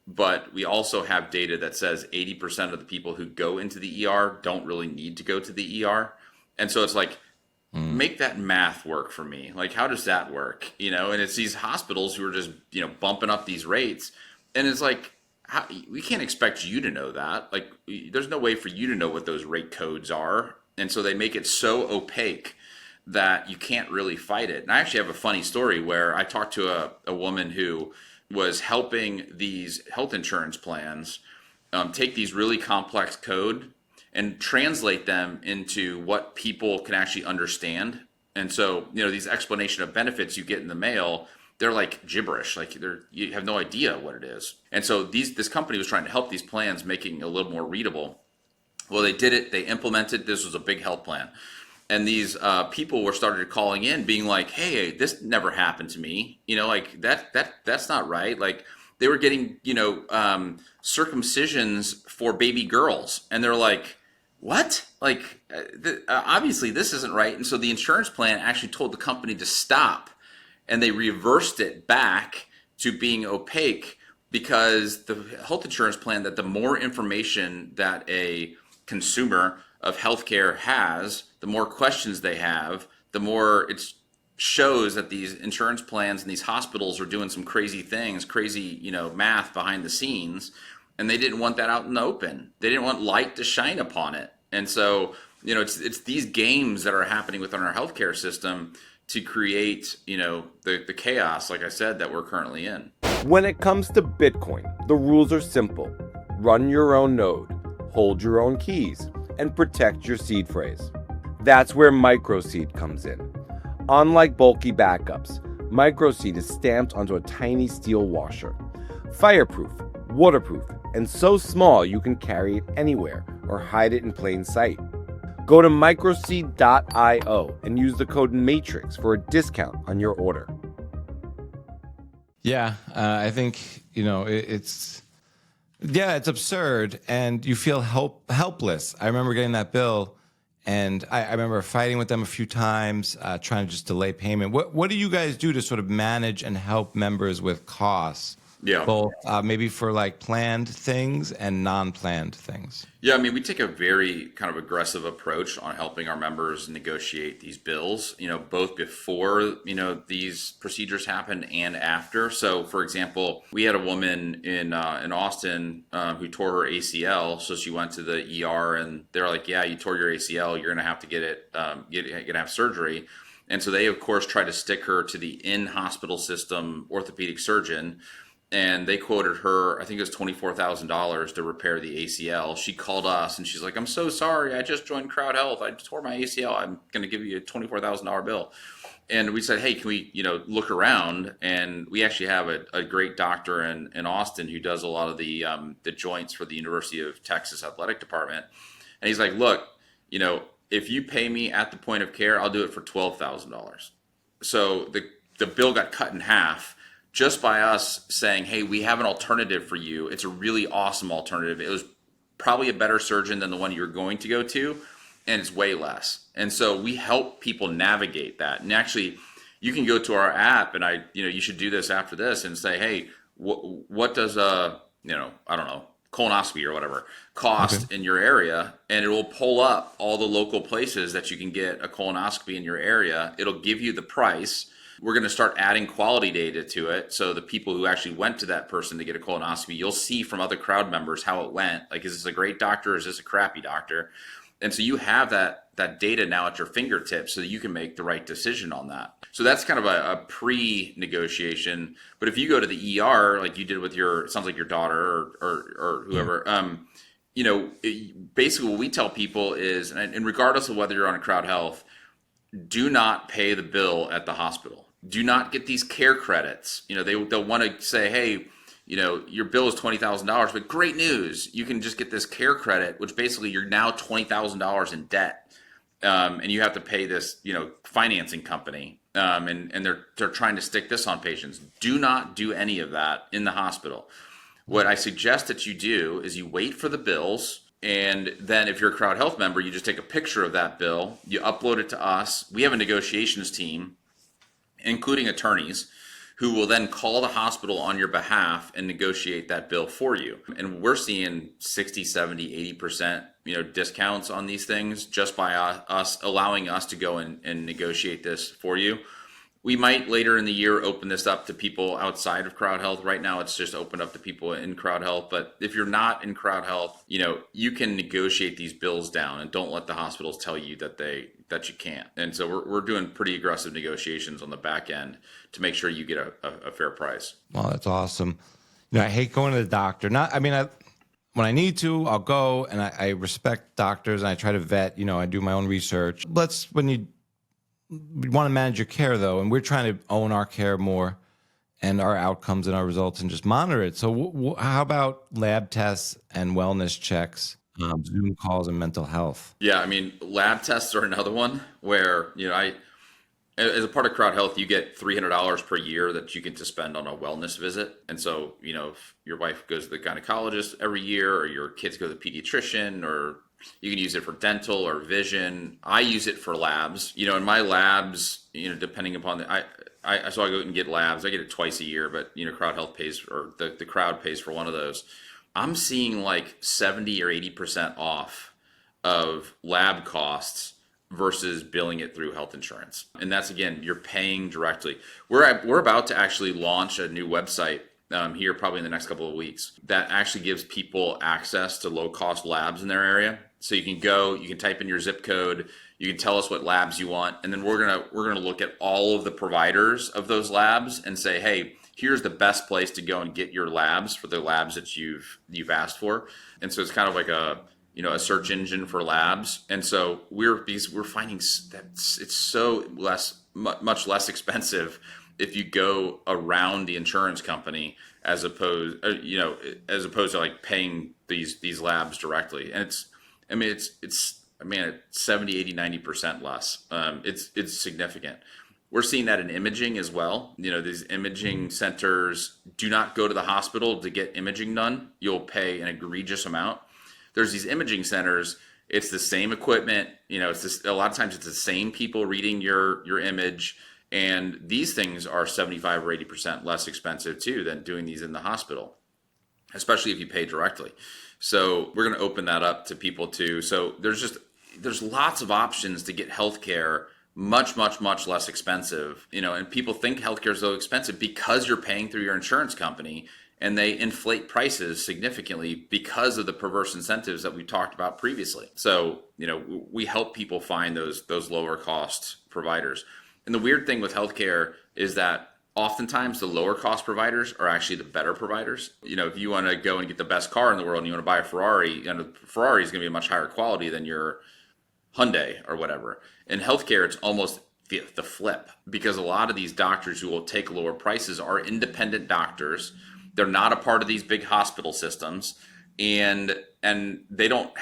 But we also have data that says 80% of the people who go into the ER don't really need to go to the ER. And so it's like, make that math work for me. Like, how does that work? And it's these hospitals who are just, bumping up these rates. And it's like, we can't expect you to know that. Like, there's no way for you to know what those rate codes are. And so they make it so opaque that you can't really fight it. And I actually have a funny story where I talked to a woman who was helping these health insurance plans take these really complex code and translate them into what people can actually understand. And so, these explanation of benefits you get in the mail, they're like gibberish, like you have no idea what it is. And so this company was trying to help these plans, making it a little more readable. Well, they did it. They implemented. This was a big health plan. And these people were started calling in being like, hey, this never happened to me. Like that's not right. Like they were getting, circumcisions for baby girls. And they're like, what? Like, obviously this isn't right. And so the insurance plan actually told the company to stop. And they reversed it back to being opaque because the health insurance plan, that the more information that a consumer of healthcare has, the more questions they have, the more it shows that these insurance plans and these hospitals are doing some crazy things, crazy, math behind the scenes. And they didn't want that out in the open. They didn't want light to shine upon it. And so, it's these games that are happening within our healthcare system to create, the chaos, like I said, that we're currently in. When it comes to Bitcoin, the rules are simple. Run your own node, hold your own keys, and protect your seed phrase. That's where microseed comes in. Unlike bulky backups, microseed is stamped onto a tiny steel washer. Fireproof, waterproof, and so small you can carry it anywhere or hide it in plain sight. Go to microseed.io and use the code MATRIX for a discount on your order. Yeah, I think, it's absurd, and you feel helpless. I remember getting that bill, and I remember fighting with them a few times, trying to just delay payment. What do you guys do to sort of manage and help members with costs? Yeah. Both maybe for like planned things and non-planned things. Yeah, I mean, we take a very kind of aggressive approach on helping our members negotiate these bills, both before, these procedures happen and after. So, for example, we had a woman in Austin who tore her ACL. So she went to the ER and they're like, yeah, you tore your ACL. You're going to have to get it, you're going to have surgery. And so they, of course, try to stick her to the in-hospital system orthopedic surgeon. And they quoted her, I think it was $24,000 to repair the ACL. She called us and she's like, I'm so sorry. I just joined CrowdHealth. I tore my ACL. I'm going to give you a $24,000 bill. And we said, hey, can we, look around? And we actually have a great doctor in Austin who does a lot of the joints for the University of Texas Athletic Department. And he's like, look, if you pay me at the point of care, I'll do it for $12,000. So the bill got cut in half. Just by us saying, hey, we have an alternative for you. It's a really awesome alternative. It was probably a better surgeon than the one you're going to go to, and it's way less. And so we help people navigate that. And actually, you can go to our app, and you should do this after this and say, hey, what does I don't know, colonoscopy or whatever cost in your area? And it will pull up all the local places that you can get a colonoscopy in your area. It'll give you the price. We're going to start adding quality data to it. So the people who actually went to that person to get a colonoscopy, you'll see from other crowd members how it went. Like, is this a great doctor or is this a crappy doctor? And so you have that data now at your fingertips so that you can make the right decision on that. So that's kind of a pre-negotiation. But if you go to the ER, like you did with it sounds like your daughter or whoever, basically what we tell people is, and regardless of whether you're on a CrowdHealth, do not pay the bill at the hospital. Do not get these care credits. They'll want to say, hey, your bill is $20,000, but great news, you can just get this care credit, which basically you're now $20,000 in debt. and you have to pay this, financing company, and they're trying to stick this on patients. Do not do any of that in the hospital. What I suggest that you do is you wait for the bills, and then if you're a CrowdHealth member, you just take a picture of that bill, you upload it to us. We have a negotiations team, including attorneys, who will then call the hospital on your behalf and negotiate that bill for you. And we're seeing 60, 70, 80%, discounts on these things just by us allowing us to go and negotiate this for you. We might later in the year open this up to people outside of CrowdHealth. Right now, it's just opened up to people in CrowdHealth. But if you're not in CrowdHealth, you can negotiate these bills down, and don't let the hospitals tell you that you can't. And so we're doing pretty aggressive negotiations on the back end to make sure you get a fair price. Well, that's awesome. I hate going to the doctor. When I need to, I'll go, and I respect doctors, and I try to vet. I do my own research. When you want to manage your care, though, and we're trying to own our care more and our outcomes and our results and just monitor it. So how about lab tests and wellness checks, Zoom calls, and mental health? Yeah, lab tests are another one where, as a part of CrowdHealth, you get $300 per year that you get to spend on a wellness visit. And so, if your wife goes to the gynecologist every year, or your kids go to the pediatrician, or you can use it for dental or vision. I use it for labs. In my labs, depending upon so I go and get labs. I get it twice a year, but CrowdHealth pays, or the crowd pays for one of those. I'm seeing like 70 or 80% off of lab costs versus billing it through health insurance. And that's, again, you're paying directly. We're about to actually launch a new website here probably in the next couple of weeks that actually gives people access to low-cost labs in their area. So you can type in your zip code, you can tell us what labs you want, and then we're gonna look at all of the providers of those labs and say, hey, here's the best place to go and get your labs for the labs that you've asked for. And so it's kind of like a search engine for labs. And so we're finding that it's so much less expensive if you go around the insurance company as opposed to like paying these labs directly. And it's 70, 80, 90% less. It's significant. We're seeing that in imaging as well. These imaging centers do not go to the hospital to get imaging done. You'll pay an egregious amount. There's these imaging centers. It's the same equipment. A lot of times it's the same people reading your image. And these things are 75 or 80% less expensive too than doing these in the hospital, especially if you pay directly. So we're going to open that up to people too. So there's lots of options to get healthcare much, much, much less expensive. And people think healthcare is so expensive because you're paying through your insurance company, and they inflate prices significantly because of the perverse incentives that we talked about previously. So, we help people find those lower cost providers. And the weird thing with healthcare is that oftentimes the lower cost providers are actually the better providers. If you want to go and get the best car in the world and you want to buy a Ferrari, and a Ferrari is going to be a much higher quality than your Hyundai or whatever. In healthcare, it's almost the flip, because a lot of these doctors who will take lower prices are independent doctors. They're not a part of these big hospital systems, and they don't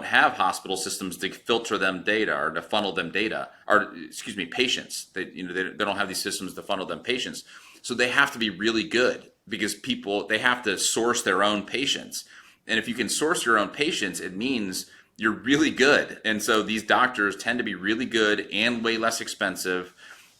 have hospital systems to filter them data or to funnel them patients. They don't have these systems to funnel them patients. So they have to be really good, because they have to source their own patients. And if you can source your own patients, it means you're really good. And so these doctors tend to be really good and way less expensive.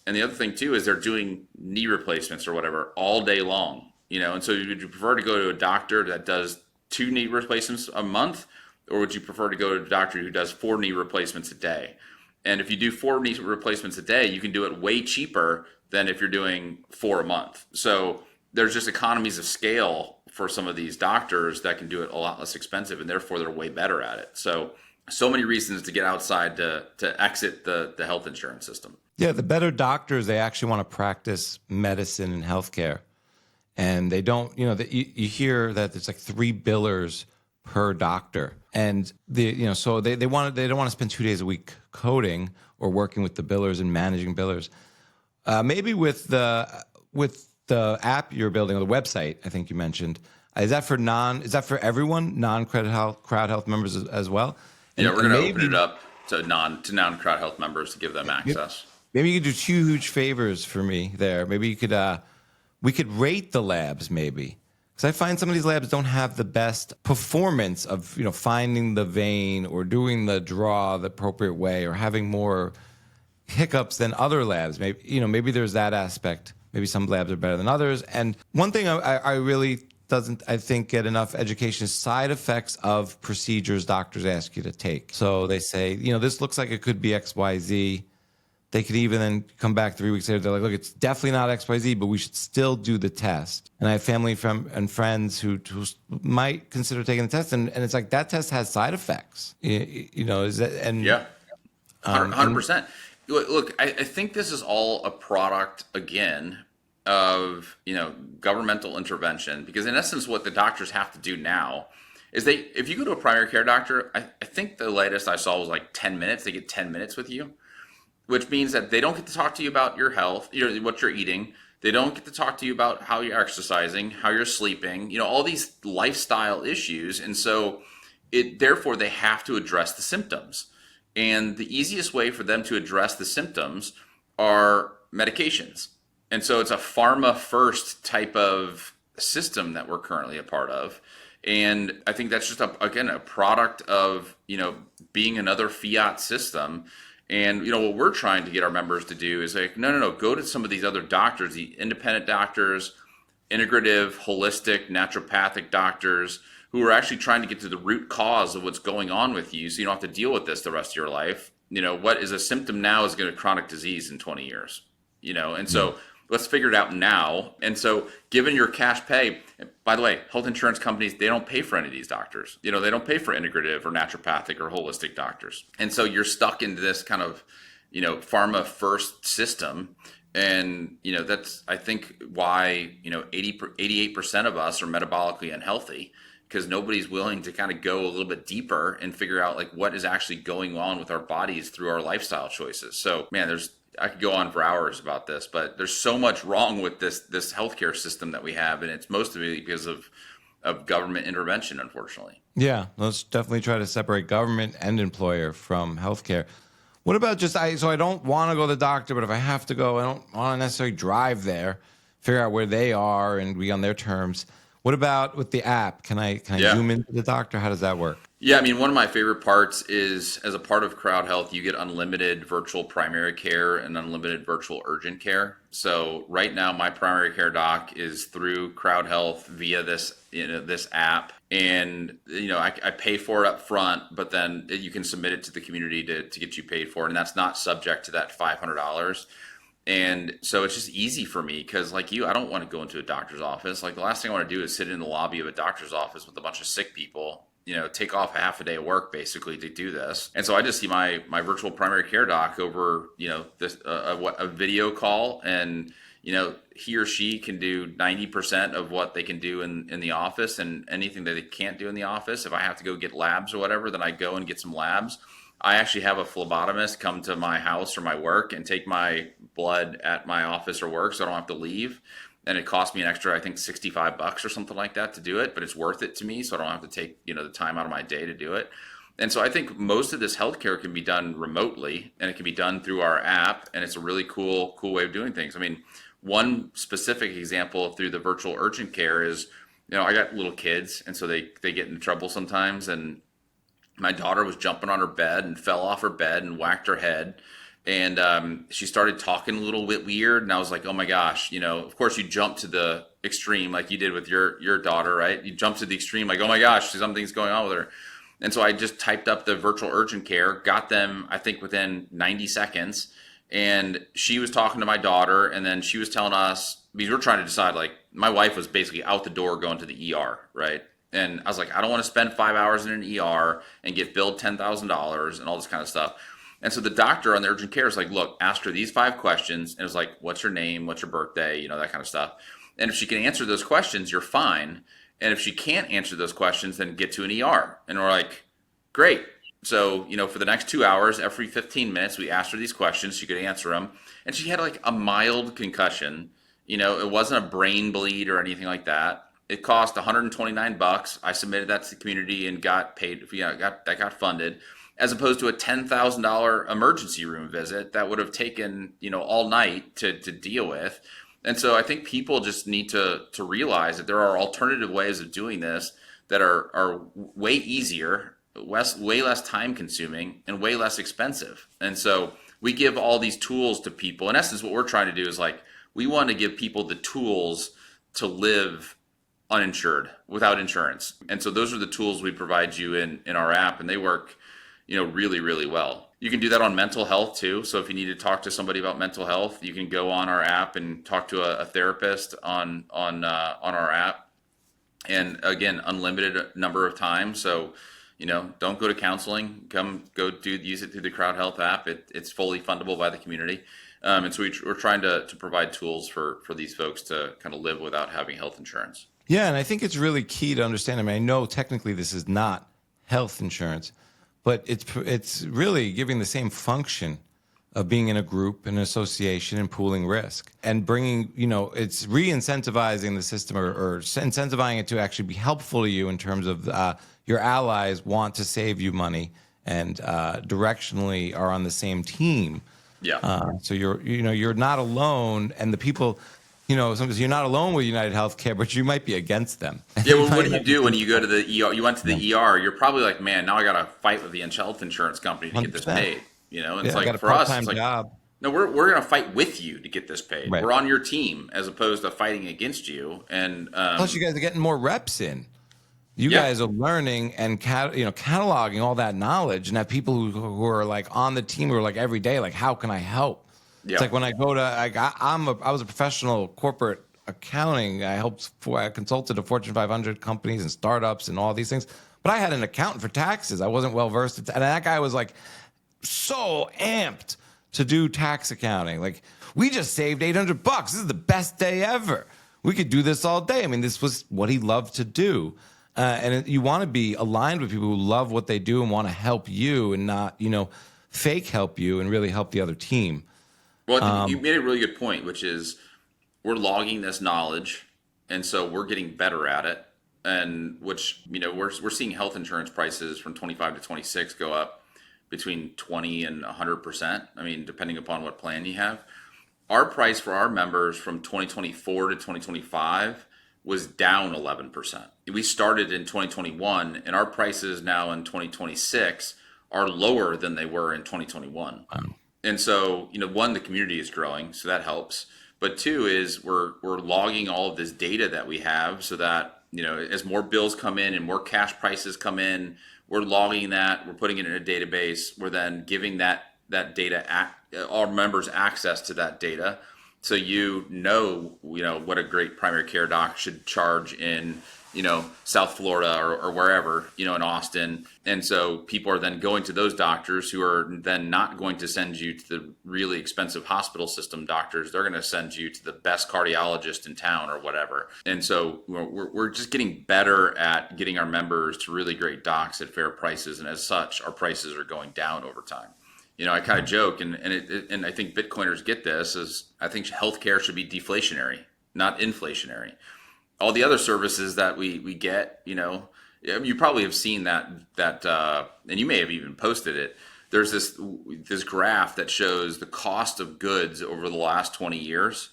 And the other thing too is they're doing knee replacements or whatever all day long. And so would you prefer to go to a doctor that does 2 knee replacements a month, or would you prefer to go to a doctor who does 4 knee replacements a day? And if you do 4 knee replacements a day, you can do it way cheaper than if you're doing 4 a month. So there's just economies of scale for some of these doctors that can do it a lot less expensive, and therefore they're way better at it. So many reasons to get outside to exit the health insurance system. Yeah, the better doctors, they actually want to practice medicine and healthcare. And they don't, you hear that it's like 3 billers per doctor. And so they don't want to spend 2 days a week coding or working with the billers and managing billers. Maybe with the app you're building, or the website, I think you mentioned, is that for everyone, non-CrowdHealth members as well? We're going to open it up to non CrowdHealth members to give them access. Maybe you could do two huge favors for me there. Maybe you could we could rate the labs maybe. Because I find some of these labs don't have the best performance of, finding the vein or doing the draw the appropriate way or having more hiccups than other labs. Maybe there's that aspect. Maybe some labs are better than others. And one thing I really doesn't, I think, get enough education is side effects of procedures doctors ask you to take. So they say, this looks like it could be XYZ. They could even then come back 3 weeks later. They're like, look, it's definitely not XYZ, but we should still do the test. And I have family and friends who might consider taking the test. And it's like that test has side effects. Is that, and yeah, 100%. Look, I think this is all a product, again, of, governmental intervention. Because in essence, what the doctors have to do now is if you go to a primary care doctor, I think the latest I saw was like 10 minutes. They get 10 minutes with you, which means that they don't get to talk to you about your health, what you're eating. They don't get to talk to you about how you're exercising, how you're sleeping, all these lifestyle issues. And so therefore they have to address the symptoms. And the easiest way for them to address the symptoms are medications. And so it's a pharma first type of system that we're currently a part of. And I think that's just a product of, being another fiat system. And, what we're trying to get our members to do is like, no, go to some of these other doctors, the independent doctors, integrative, holistic, naturopathic doctors who are actually trying to get to the root cause of what's going on with you so you don't have to deal with this the rest of your life. What is a symptom now is going to be chronic disease in 20 years, and so let's figure it out now. And so given your cash pay, by the way, health insurance companies, they don't pay for any of these doctors. They don't pay for integrative or naturopathic or holistic doctors. And so you're stuck into this kind of, pharma first system. And, that's, I think, why, 88% of us are metabolically unhealthy, because nobody's willing to kind of go a little bit deeper and figure out like what is actually going on with our bodies through our lifestyle choices. So, man, I could go on for hours about this, but there's so much wrong with this healthcare system that we have, and it's mostly because of government intervention, unfortunately. Yeah, let's definitely try to separate government and employer from healthcare. What about so I don't want to go to the doctor, but if I have to go, I don't want to necessarily drive there, figure out where they are and be on their terms. What about with the app? Can I zoom into the doctor? How does that work? Yeah, I mean, one of my favorite parts is as a part of CrowdHealth, you get unlimited virtual primary care and unlimited virtual urgent care. So right now, my primary care doc is through CrowdHealth via this app, and I pay for it up front, but then you can submit it to the community to get you paid for it, and that's not subject to that $500. And so it's just easy for me because, like you, I don't want to go into a doctor's office. Like the last thing I want to do is sit in the lobby of a doctor's office with a bunch of sick people, take off a half a day of work basically to do this. And so I just see my virtual primary care doc over, this a video call, and he or she can do 90% of what they can do in the office, and anything that they can't do in the office. If I have to go get labs or whatever, then I go and get some labs. I actually have a phlebotomist come to my house or my work and take my blood at my office or work, so I don't have to leave. And it cost me an extra, I think, $65 or something like that to do it, but it's worth it to me, so I don't have to take the time out of my day to do it. And so I think most of this healthcare can be done remotely, and it can be done through our app, and it's a really cool way of doing things. I mean, one specific example through the virtual urgent care is, I got little kids, and so they get into trouble sometimes, and my daughter was jumping on her bed and fell off her bed and whacked her head. And she started talking a little bit weird. And I was like, oh my gosh, of course you jump to the extreme like you did with your daughter, right? You jump to the extreme like, oh my gosh, something's going on with her. And so I just typed up the virtual urgent care, got them, I think, within 90 seconds. And she was talking to my daughter, and then she was telling us, because we're trying to decide, like, my wife was basically out the door going to the ER, right? And I was like, I don't want to spend 5 hours in an ER and get billed $10,000 and all this kind of stuff. And so the doctor on the urgent care is like, look, ask her these 5 questions. And it was like, what's your name? What's your birthday? That kind of stuff. And if she can answer those questions, you're fine. And if she can't answer those questions, then get to an ER. And we're like, great. So, for the next 2 hours, every 15 minutes, we asked her these questions. She could answer them. And she had like a mild concussion. It wasn't a brain bleed or anything like that. It cost $129. I submitted that to the community and got paid. That got funded. as opposed to a $10,000 emergency room visit that would have taken, all night to deal with. And so I think people just need to realize that there are alternative ways of doing this that are way easier, way less time consuming, and way less expensive. And so we give all these tools to people. In essence, what we're trying to do is we want to give people the tools to live uninsured without insurance. And so those are the tools we provide you in our app, and they work, really, really well. You can do that on mental health too. So if you need to talk to somebody about mental health, you can go on our app and talk to a therapist on our app. And again, unlimited number of times. So, don't go to counseling. Use it through the CrowdHealth app. It's fully fundable by the community. And so we're trying to provide tools for these folks to kind of live without having health insurance. Yeah, and I think it's really key to understand. I know technically this is not health insurance, but it's really giving the same function of being in a group, an association, and pooling risk, and bringing, it's re-incentivizing the system or incentivizing it to actually be helpful to you in terms of your allies want to save you money and directionally are on the same team. Yeah. So you're not alone, and the people, sometimes you're not alone with United Healthcare, but you might be against them. Yeah. Well, what do you do when you go to the ER? You went to the ER. You're probably like, man, now I got to fight with the health insurance company to get this 100%. paid. And it's I got a for us, part-time it's like, job. no, we're going to fight with you to get this paid. Right. We're on your team as opposed to fighting against you. And Plus, you guys are getting more reps in. You Yeah. guys are learning and cataloging all that knowledge, and have people who are on the team who are every day, how can I help? Yeah. It's when I go to I was a professional corporate accounting. I consulted to Fortune 500 companies and startups and all these things. But I had an accountant for taxes. I wasn't well versed, and that guy was so amped to do tax accounting. We just saved $800. This is the best day ever. We could do this all day. I mean, this was what he loved to do. You want to be aligned with people who love what they do and want to help you and not, fake help you and really help the other team. Well, I think you made a really good point, which is we're logging this knowledge, and so we're getting better at it. And which, we're seeing health insurance prices from 25 to 26 go up between 20 and 100%. I mean, depending upon what plan you have. Our price for our members from 2024 to 2025 was down 11%. We started in 2021, and our prices now in 2026 are lower than they were in 2021. Wow. And so, one, the community is growing, so that helps. But two is we're logging all of this data that we have so that, as more bills come in and more cash prices come in, we're logging that, we're putting it in a database, we're then giving that data, our members access to that data. So what a great primary care doc should charge in, South Florida or wherever, in Austin. And so people are then going to those doctors who are then not going to send you to the really expensive hospital system doctors. They're going to send you to the best cardiologist in town or whatever. And so we're just getting better at getting our members to really great docs at fair prices. And as such, our prices are going down over time. I kind of joke, and I think Bitcoiners get this, is I think healthcare should be deflationary, not inflationary. All the other services that we get, you probably have seen that, and you may have even posted it. There's this graph that shows the cost of goods over the last 20 years,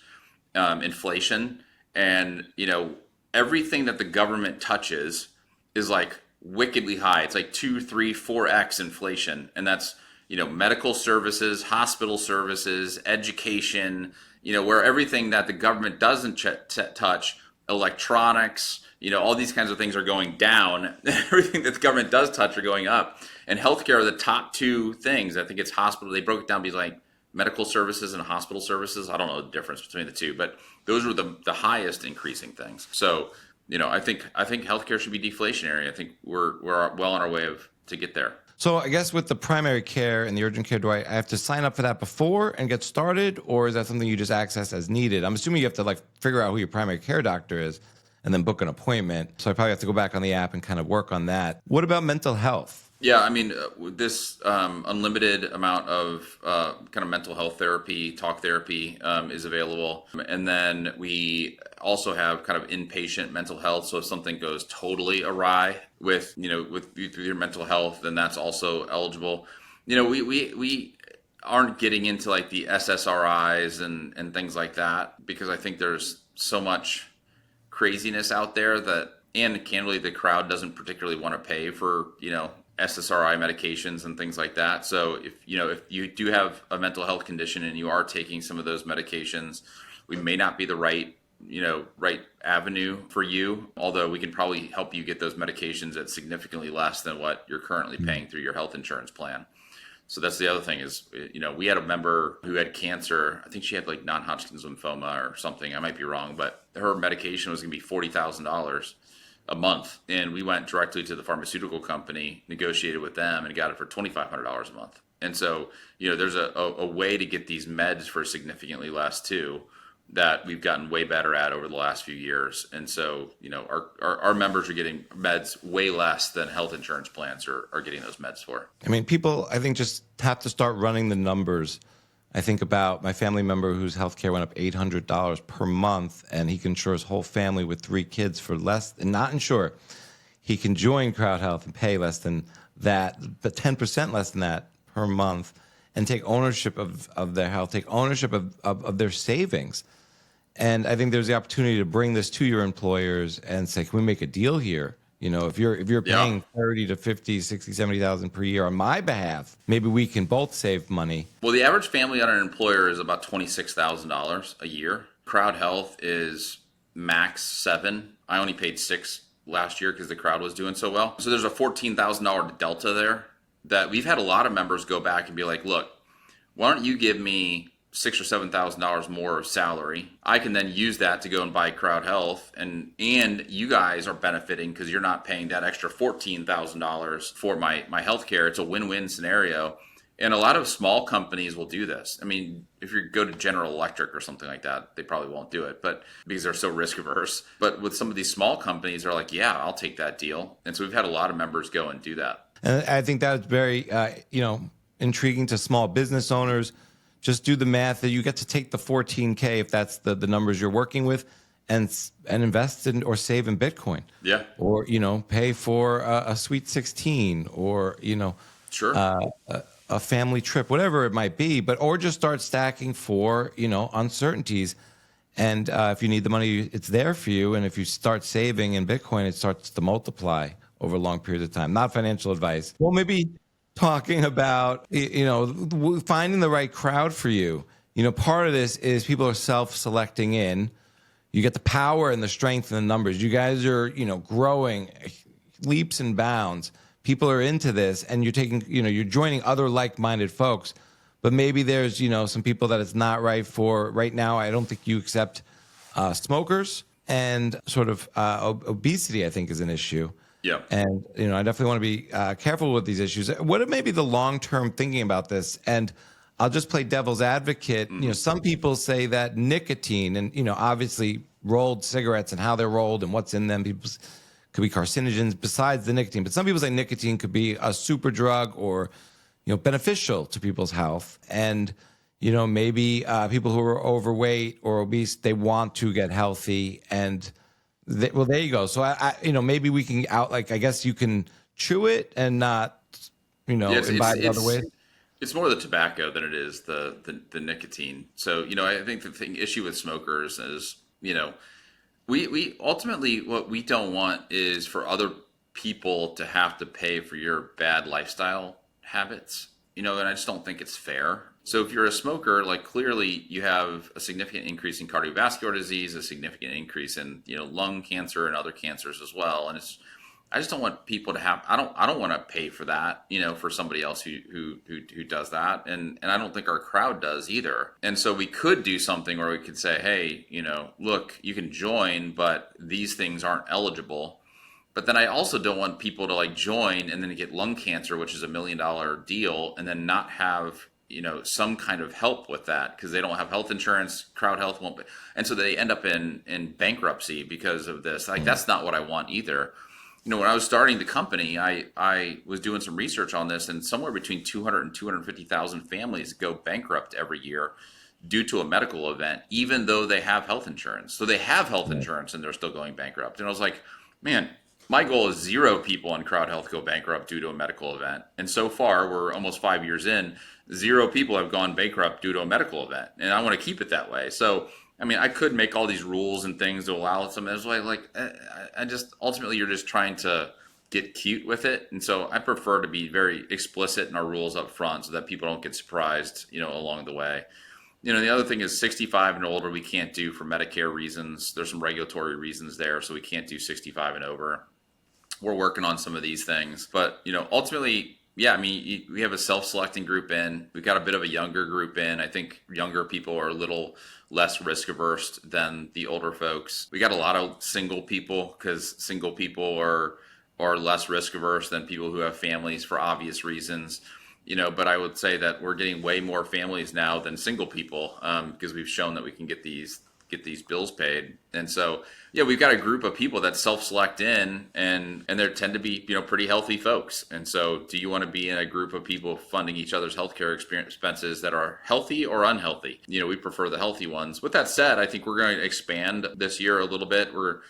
inflation, and everything that the government touches is wickedly high. It's 2, 3, 4x inflation, and that's medical services, hospital services, education, where everything that the government doesn't touch, electronics, all these kinds of things are going down. Everything that the government does touch are going up. And healthcare are the top two things. I think it's hospital. They broke it down to be medical services and hospital services. I don't know the difference between the two, but those were the highest increasing things. So, I think healthcare should be deflationary. I think we're well on our way to get there. So I guess with the primary care and the urgent care, do I have to sign up for that before and get started, or is that something you just access as needed? I'm assuming you have to figure out who your primary care doctor is and then book an appointment. So I probably have to go back on the app and kind of work on that. What about mental health? Yeah, I mean, with this unlimited amount of kind of mental health therapy, talk therapy is available. And then we also have kind of inpatient mental health. So if something goes totally awry with, with your mental health, then that's also eligible. We aren't getting into like the SSRIs and things like that because I think there's so much craziness out there that, and candidly, the crowd doesn't particularly want to pay for, SSRI medications and things like that. So if you do have a mental health condition and you are taking some of those medications, we may not be the right avenue for you, although we can probably help you get those medications at significantly less than what you're currently paying through your health insurance plan. So that's the other thing is, we had a member who had cancer. I think she had like non-Hodgkin's lymphoma or something. I might be wrong, but her medication was going to be $40,000 a month. And we went directly to the pharmaceutical company, negotiated with them, and got it for $2,500 a month. And so, there's a way to get these meds for significantly less too, that we've gotten way better at over the last few years. And so, our members are getting meds way less than health insurance plans are getting those meds for. I mean, people, I think, just have to start running the numbers. I think about my family member whose healthcare went up $800 per month, and he can insure his whole family with 3 kids for less, and not insure. He can join CrowdHealth and pay less than that, but 10% less than that per month, and take ownership of their health, take ownership of their savings. And I think there's the opportunity to bring this to your employers and say, can we make a deal here? If you're paying 30 to 50, 60, 70,000 per year on my behalf, maybe we can both save money. Well, the average family on an employer is about $26,000 a year. CrowdHealth is max 7. I only paid 6 last year because the crowd was doing so well. So there's a $14,000 delta there that we've had a lot of members go back and be like, look, why don't you give me $6,000 or $7,000 more of salary? I can then use that to go and buy CrowdHealth, and you guys are benefiting because you're not paying that extra $14,000 for my healthcare. It's a win-win scenario, and a lot of small companies will do this. I mean, if you go to General Electric or something like that, they probably won't do it, but because they're so risk averse. But with some of these small companies, they're like, yeah, I'll take that deal, and so we've had a lot of members go and do that. And I think that's very, intriguing to small business owners. Just do the math that you get to take the $14K if that's the numbers you're working with, and invest in or save in Bitcoin. Yeah. Or pay for a Sweet 16, or Sure. A family trip, whatever it might be. Or just start stacking for uncertainties. And if you need the money, it's there for you. And if you start saving in Bitcoin, it starts to multiply over a long period of time. Not financial advice. Well, maybe talking about, finding the right crowd for you. Part of this is people are self-selecting in. You get the power and the strength and the numbers. You guys are, growing leaps and bounds. People are into this, and you're taking, you're joining other like-minded folks. But maybe there's, some people that it's not right for right now. I don't think you accept smokers, and sort of obesity, I think, is an issue. Yeah. And, I definitely want to be careful with these issues. What may be the long-term thinking about this? And I'll just play devil's advocate. Mm-hmm. Some people say that nicotine and, obviously rolled cigarettes and how they're rolled and what's in them could be carcinogens besides the nicotine. But some people say nicotine could be a super drug or, beneficial to people's health. And, maybe people who are overweight or obese, they want to get healthy, and well, there you go. So I maybe we can I guess you can chew it and not, imbibe it other ways. It's more the tobacco than it is the nicotine. So, I think the issue with smokers is, we ultimately, what we don't want is for other people to have to pay for your bad lifestyle habits, and I just don't think it's fair. So if you're a smoker, clearly you have a significant increase in cardiovascular disease, a significant increase in, lung cancer and other cancers as well. And I just don't want people to have, I don't want to pay for that, for somebody else who does that. And I don't think our crowd does either. And so we could do something where we could say, hey, look, you can join, but these things aren't eligible. But then I also don't want people to join and then get lung cancer, which is $1 million deal, and then not have some kind of help with that because they don't have health insurance. CrowdHealth won't, and so they end up in bankruptcy because of this. That's not what I want either. when I was starting the company, I was doing some research on this, and somewhere between 200 and 250,000 families go bankrupt every year due to a medical event, even though they have health insurance. So they have health insurance and they're still going bankrupt. And I was like, man, my goal is 0 people in CrowdHealth go bankrupt due to a medical event. And so far, we're almost 5 years in, 0 people have gone bankrupt due to a medical event. And I want to keep it that way. So, I mean, I could make all these rules and things to allow some. It's I just, ultimately, you're just trying to get cute with it. And so I prefer to be very explicit in our rules up front so that people don't get surprised, along the way. The other thing is 65 and older, we can't do for Medicare reasons. There's some regulatory reasons there, so we can't do 65 and over. We're working on some of these things, but ultimately, yeah, I mean, we have a self-selecting group in. We've got a bit of a younger group in. I think younger people are a little less risk averse than the older folks. We got a lot of single people because single people are less risk averse than people who have families for obvious reasons. But I would say that we're getting way more families now than single people because we've shown that we can get these bills paid. And so, yeah, we've got a group of people that self-select in and they tend to be, pretty healthy folks. And so do you want to be in a group of people funding each other's healthcare expenses that are healthy or unhealthy? We prefer the healthy ones. With that said, I think we're going to expand this year a little bit. We're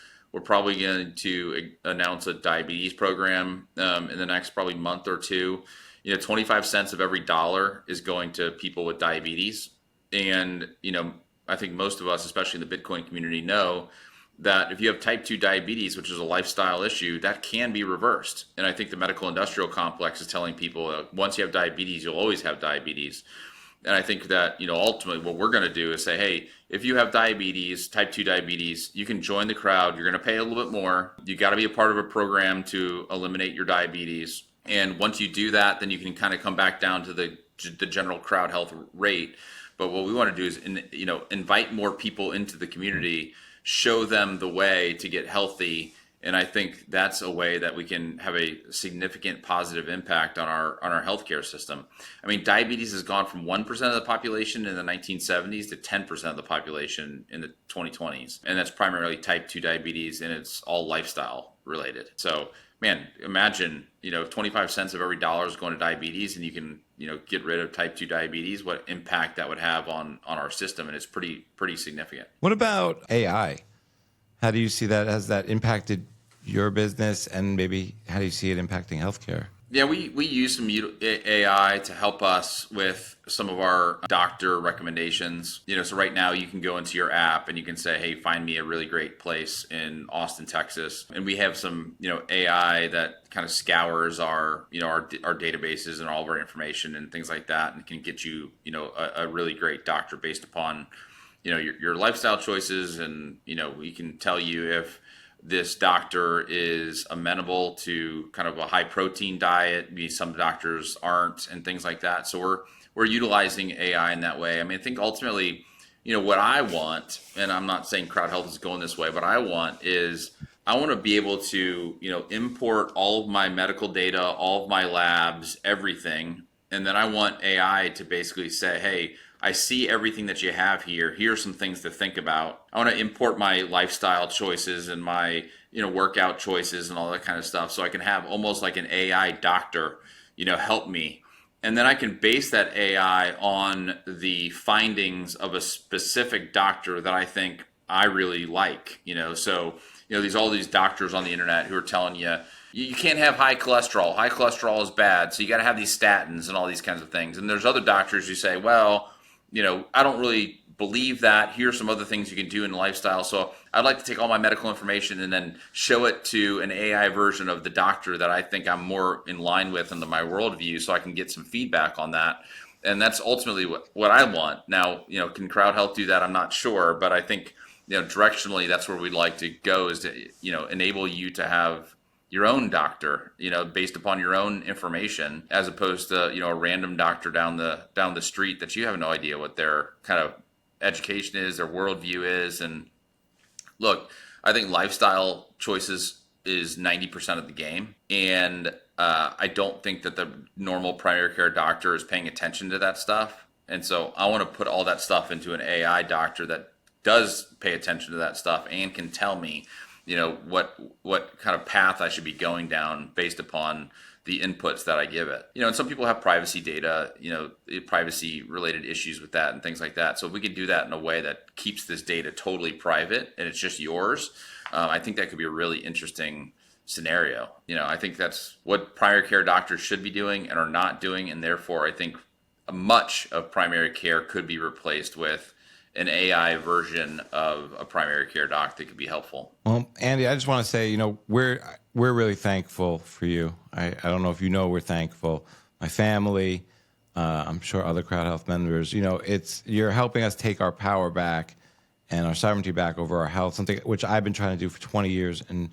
probably going to announce a diabetes program in the next probably month or two. 25 cents of every dollar is going to people with diabetes. And, I think most of us, especially in the Bitcoin community, know that if you have type 2 diabetes, which is a lifestyle issue, that can be reversed. And I think the medical industrial complex is telling people once you have diabetes, you'll always have diabetes. And I think that, ultimately what we're going to do is say, hey, if you have diabetes, type 2 diabetes, you can join the crowd. You're going to pay a little bit more. You got to be a part of a program to eliminate your diabetes. And once you do that, then you can kind of come back down to the general CrowdHealth rate. But what we want to do is, invite more people into the community, show them the way to get healthy. And I think that's a way that we can have a significant positive impact on our healthcare system. I mean, diabetes has gone from 1% of the population in the 1970s to 10% of the population in the 2020s. And that's primarily type 2 diabetes, and it's all lifestyle related. So, man, imagine, 25 cents of every dollar is going to diabetes, and you can, get rid of type 2 diabetes, what impact that would have on our system. And it's pretty significant. What about AI? How do you see that? Has that impacted your business, and maybe how do you see it impacting healthcare? Yeah, we use some AI to help us with some of our doctor recommendations. So right now you can go into your app and you can say, hey, find me a really great place in Austin, Texas. And we have some, AI that kind of scours our databases and all of our information and things like that, and can get you, a really great doctor based upon, your lifestyle choices. And, we can tell you if this doctor is amenable to kind of a high protein diet. Maybe some doctors aren't, and things like that. So we're utilizing AI in that way. I mean, I think ultimately, what I want, and I'm not saying CrowdHealth is going this way, but I want to be able to, import all of my medical data, all of my labs, everything. And then I want AI to basically say, hey, I see everything that you have here. Here are some things to think about. I want to import my lifestyle choices and my, workout choices and all that kind of stuff. So I can have almost like an AI doctor, help me. And then I can base that AI on the findings of a specific doctor that I think I really like, So, all these doctors on the internet who are telling you can't have high cholesterol. High cholesterol is bad. So you got to have these statins and all these kinds of things. And there's other doctors who say, well, I don't really believe that. Here's some other things you can do in lifestyle. So I'd like to take all my medical information and then show it to an AI version of the doctor that I think I'm more in line with in my worldview, so I can get some feedback on that. And that's ultimately what I want. Now, can CrowdHealth do that? I'm not sure, but I think, directionally, that's where we'd like to go, is to, enable you to have your own doctor, based upon your own information, as opposed to, a random doctor down the street that you have no idea what their kind of education is, their worldview is. And look, I think lifestyle choices is 90% of the game. And I don't think that the normal primary care doctor is paying attention to that stuff. And so I want to put all that stuff into an AI doctor that does pay attention to that stuff and can tell me, what kind of path I should be going down based upon the inputs that I give it. And some people have privacy data, privacy related issues with that and things like that. So if we could do that in a way that keeps this data totally private and it's just yours, I think that could be a really interesting scenario. I think that's what primary care doctors should be doing and are not doing. And therefore, I think much of primary care could be replaced with an AI version of a primary care doc that could be helpful. Well, Andy, I just want to say, we're really thankful for you. I don't know if we're thankful. My family, I'm sure other CrowdHealth members, you're helping us take our power back and our sovereignty back over our health, something which I've been trying to do for 20 years. And,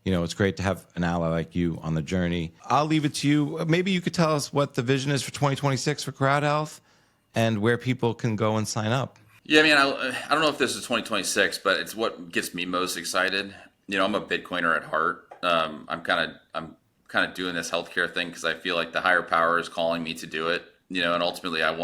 it's great to have an ally like you on the journey. I'll leave it to you. Maybe you could tell us what the vision is for 2026 for CrowdHealth and where people can go and sign up. Yeah, I mean, I don't know if this is 2026, but it's what gets me most excited. I'm a Bitcoiner at heart. I'm kind of doing this healthcare thing because I feel like the higher power is calling me to do it. And ultimately, I'm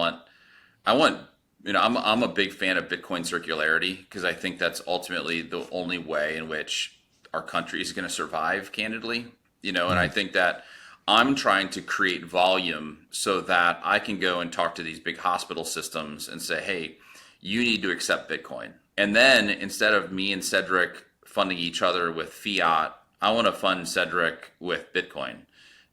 a big fan of Bitcoin circularity because I think that's ultimately the only way in which our country is going to survive, candidly. And I think that I'm trying to create volume so that I can go and talk to these big hospital systems and say, hey, you need to accept Bitcoin. And then instead of me and Cedric funding each other with fiat, I want to fund Cedric with Bitcoin.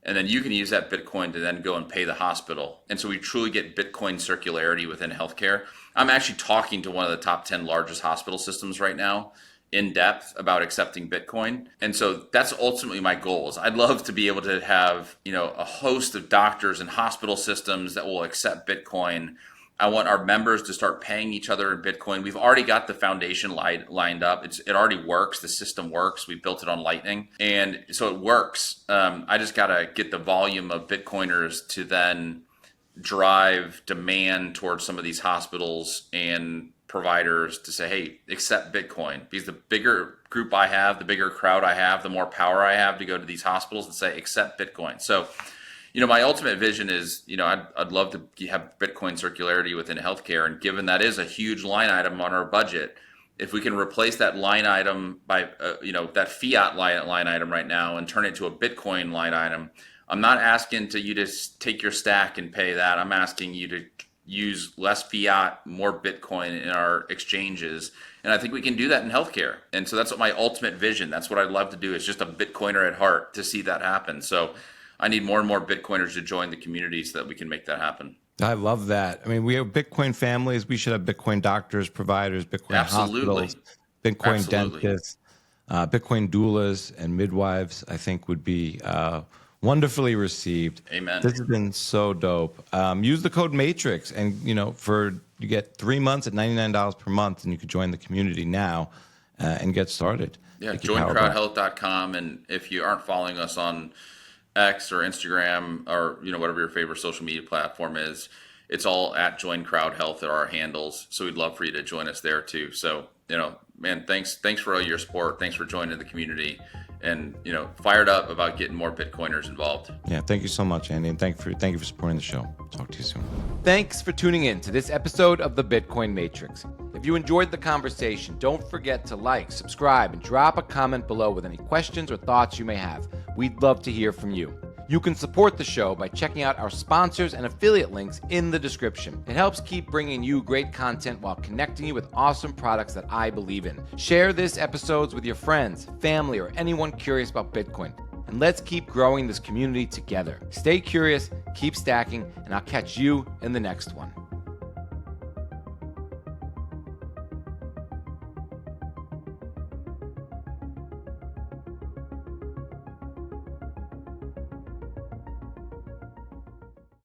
And then you can use that Bitcoin to then go and pay the hospital. And so we truly get Bitcoin circularity within healthcare. I'm actually talking to one of the top 10 largest hospital systems right now in depth about accepting Bitcoin. And so that's ultimately my goals. I'd love to be able to have, a host of doctors and hospital systems that will accept Bitcoin. I want our members to start paying each other in Bitcoin. We've already got the foundation lined up. It already works. The system works. We built it on Lightning. And so it works. I just got to get the volume of Bitcoiners to then drive demand towards some of these hospitals and providers to say, hey, accept Bitcoin. Because the bigger group I have, the bigger crowd I have, the more power I have to go to these hospitals and say, accept Bitcoin. So my ultimate vision is, I'd love to have Bitcoin circularity within healthcare. And given that is a huge line item on our budget, if we can replace that line item by, that fiat line item right now and turn it to a Bitcoin line item, I'm not asking you to take your stack and pay that. I'm asking you to use less fiat, more Bitcoin in our exchanges. And I think we can do that in healthcare. And so that's what my ultimate vision. That's what I'd love to do, is just a Bitcoiner at heart to see that happen. So I need more and more Bitcoiners to join the community so that we can make that happen. I love that. I mean, we have Bitcoin families. We should have Bitcoin doctors, providers, Bitcoin hospitals, Bitcoin dentists, Bitcoin doulas, and midwives, I think would be wonderfully received. Amen. This has been so dope. Use the code MATRIX, and you get 3 months at $99 per month, and you can join the community now and get started. Yeah, join crowdhealth.com. And if you aren't following us on X or Instagram or whatever your favorite social media platform is, it's all at Join CrowdHealth are our handles. So we'd love for you to join us there too. So man, thanks for all your support. Thanks for joining the community, and fired up about getting more Bitcoiners involved. Yeah, thank you so much, Andy, and thank you for supporting the show. Talk to you soon. Thanks for tuning in to this episode of the Bitcoin Matrix. If you enjoyed the conversation, don't forget to like, subscribe, and drop a comment below with any questions or thoughts you may have. We'd love to hear from you. You can support the show by checking out our sponsors and affiliate links in the description. It helps keep bringing you great content while connecting you with awesome products that I believe in. Share this episodes with your friends, family, or anyone curious about Bitcoin. And let's keep growing this community together. Stay curious, keep stacking, and I'll catch you in the next one.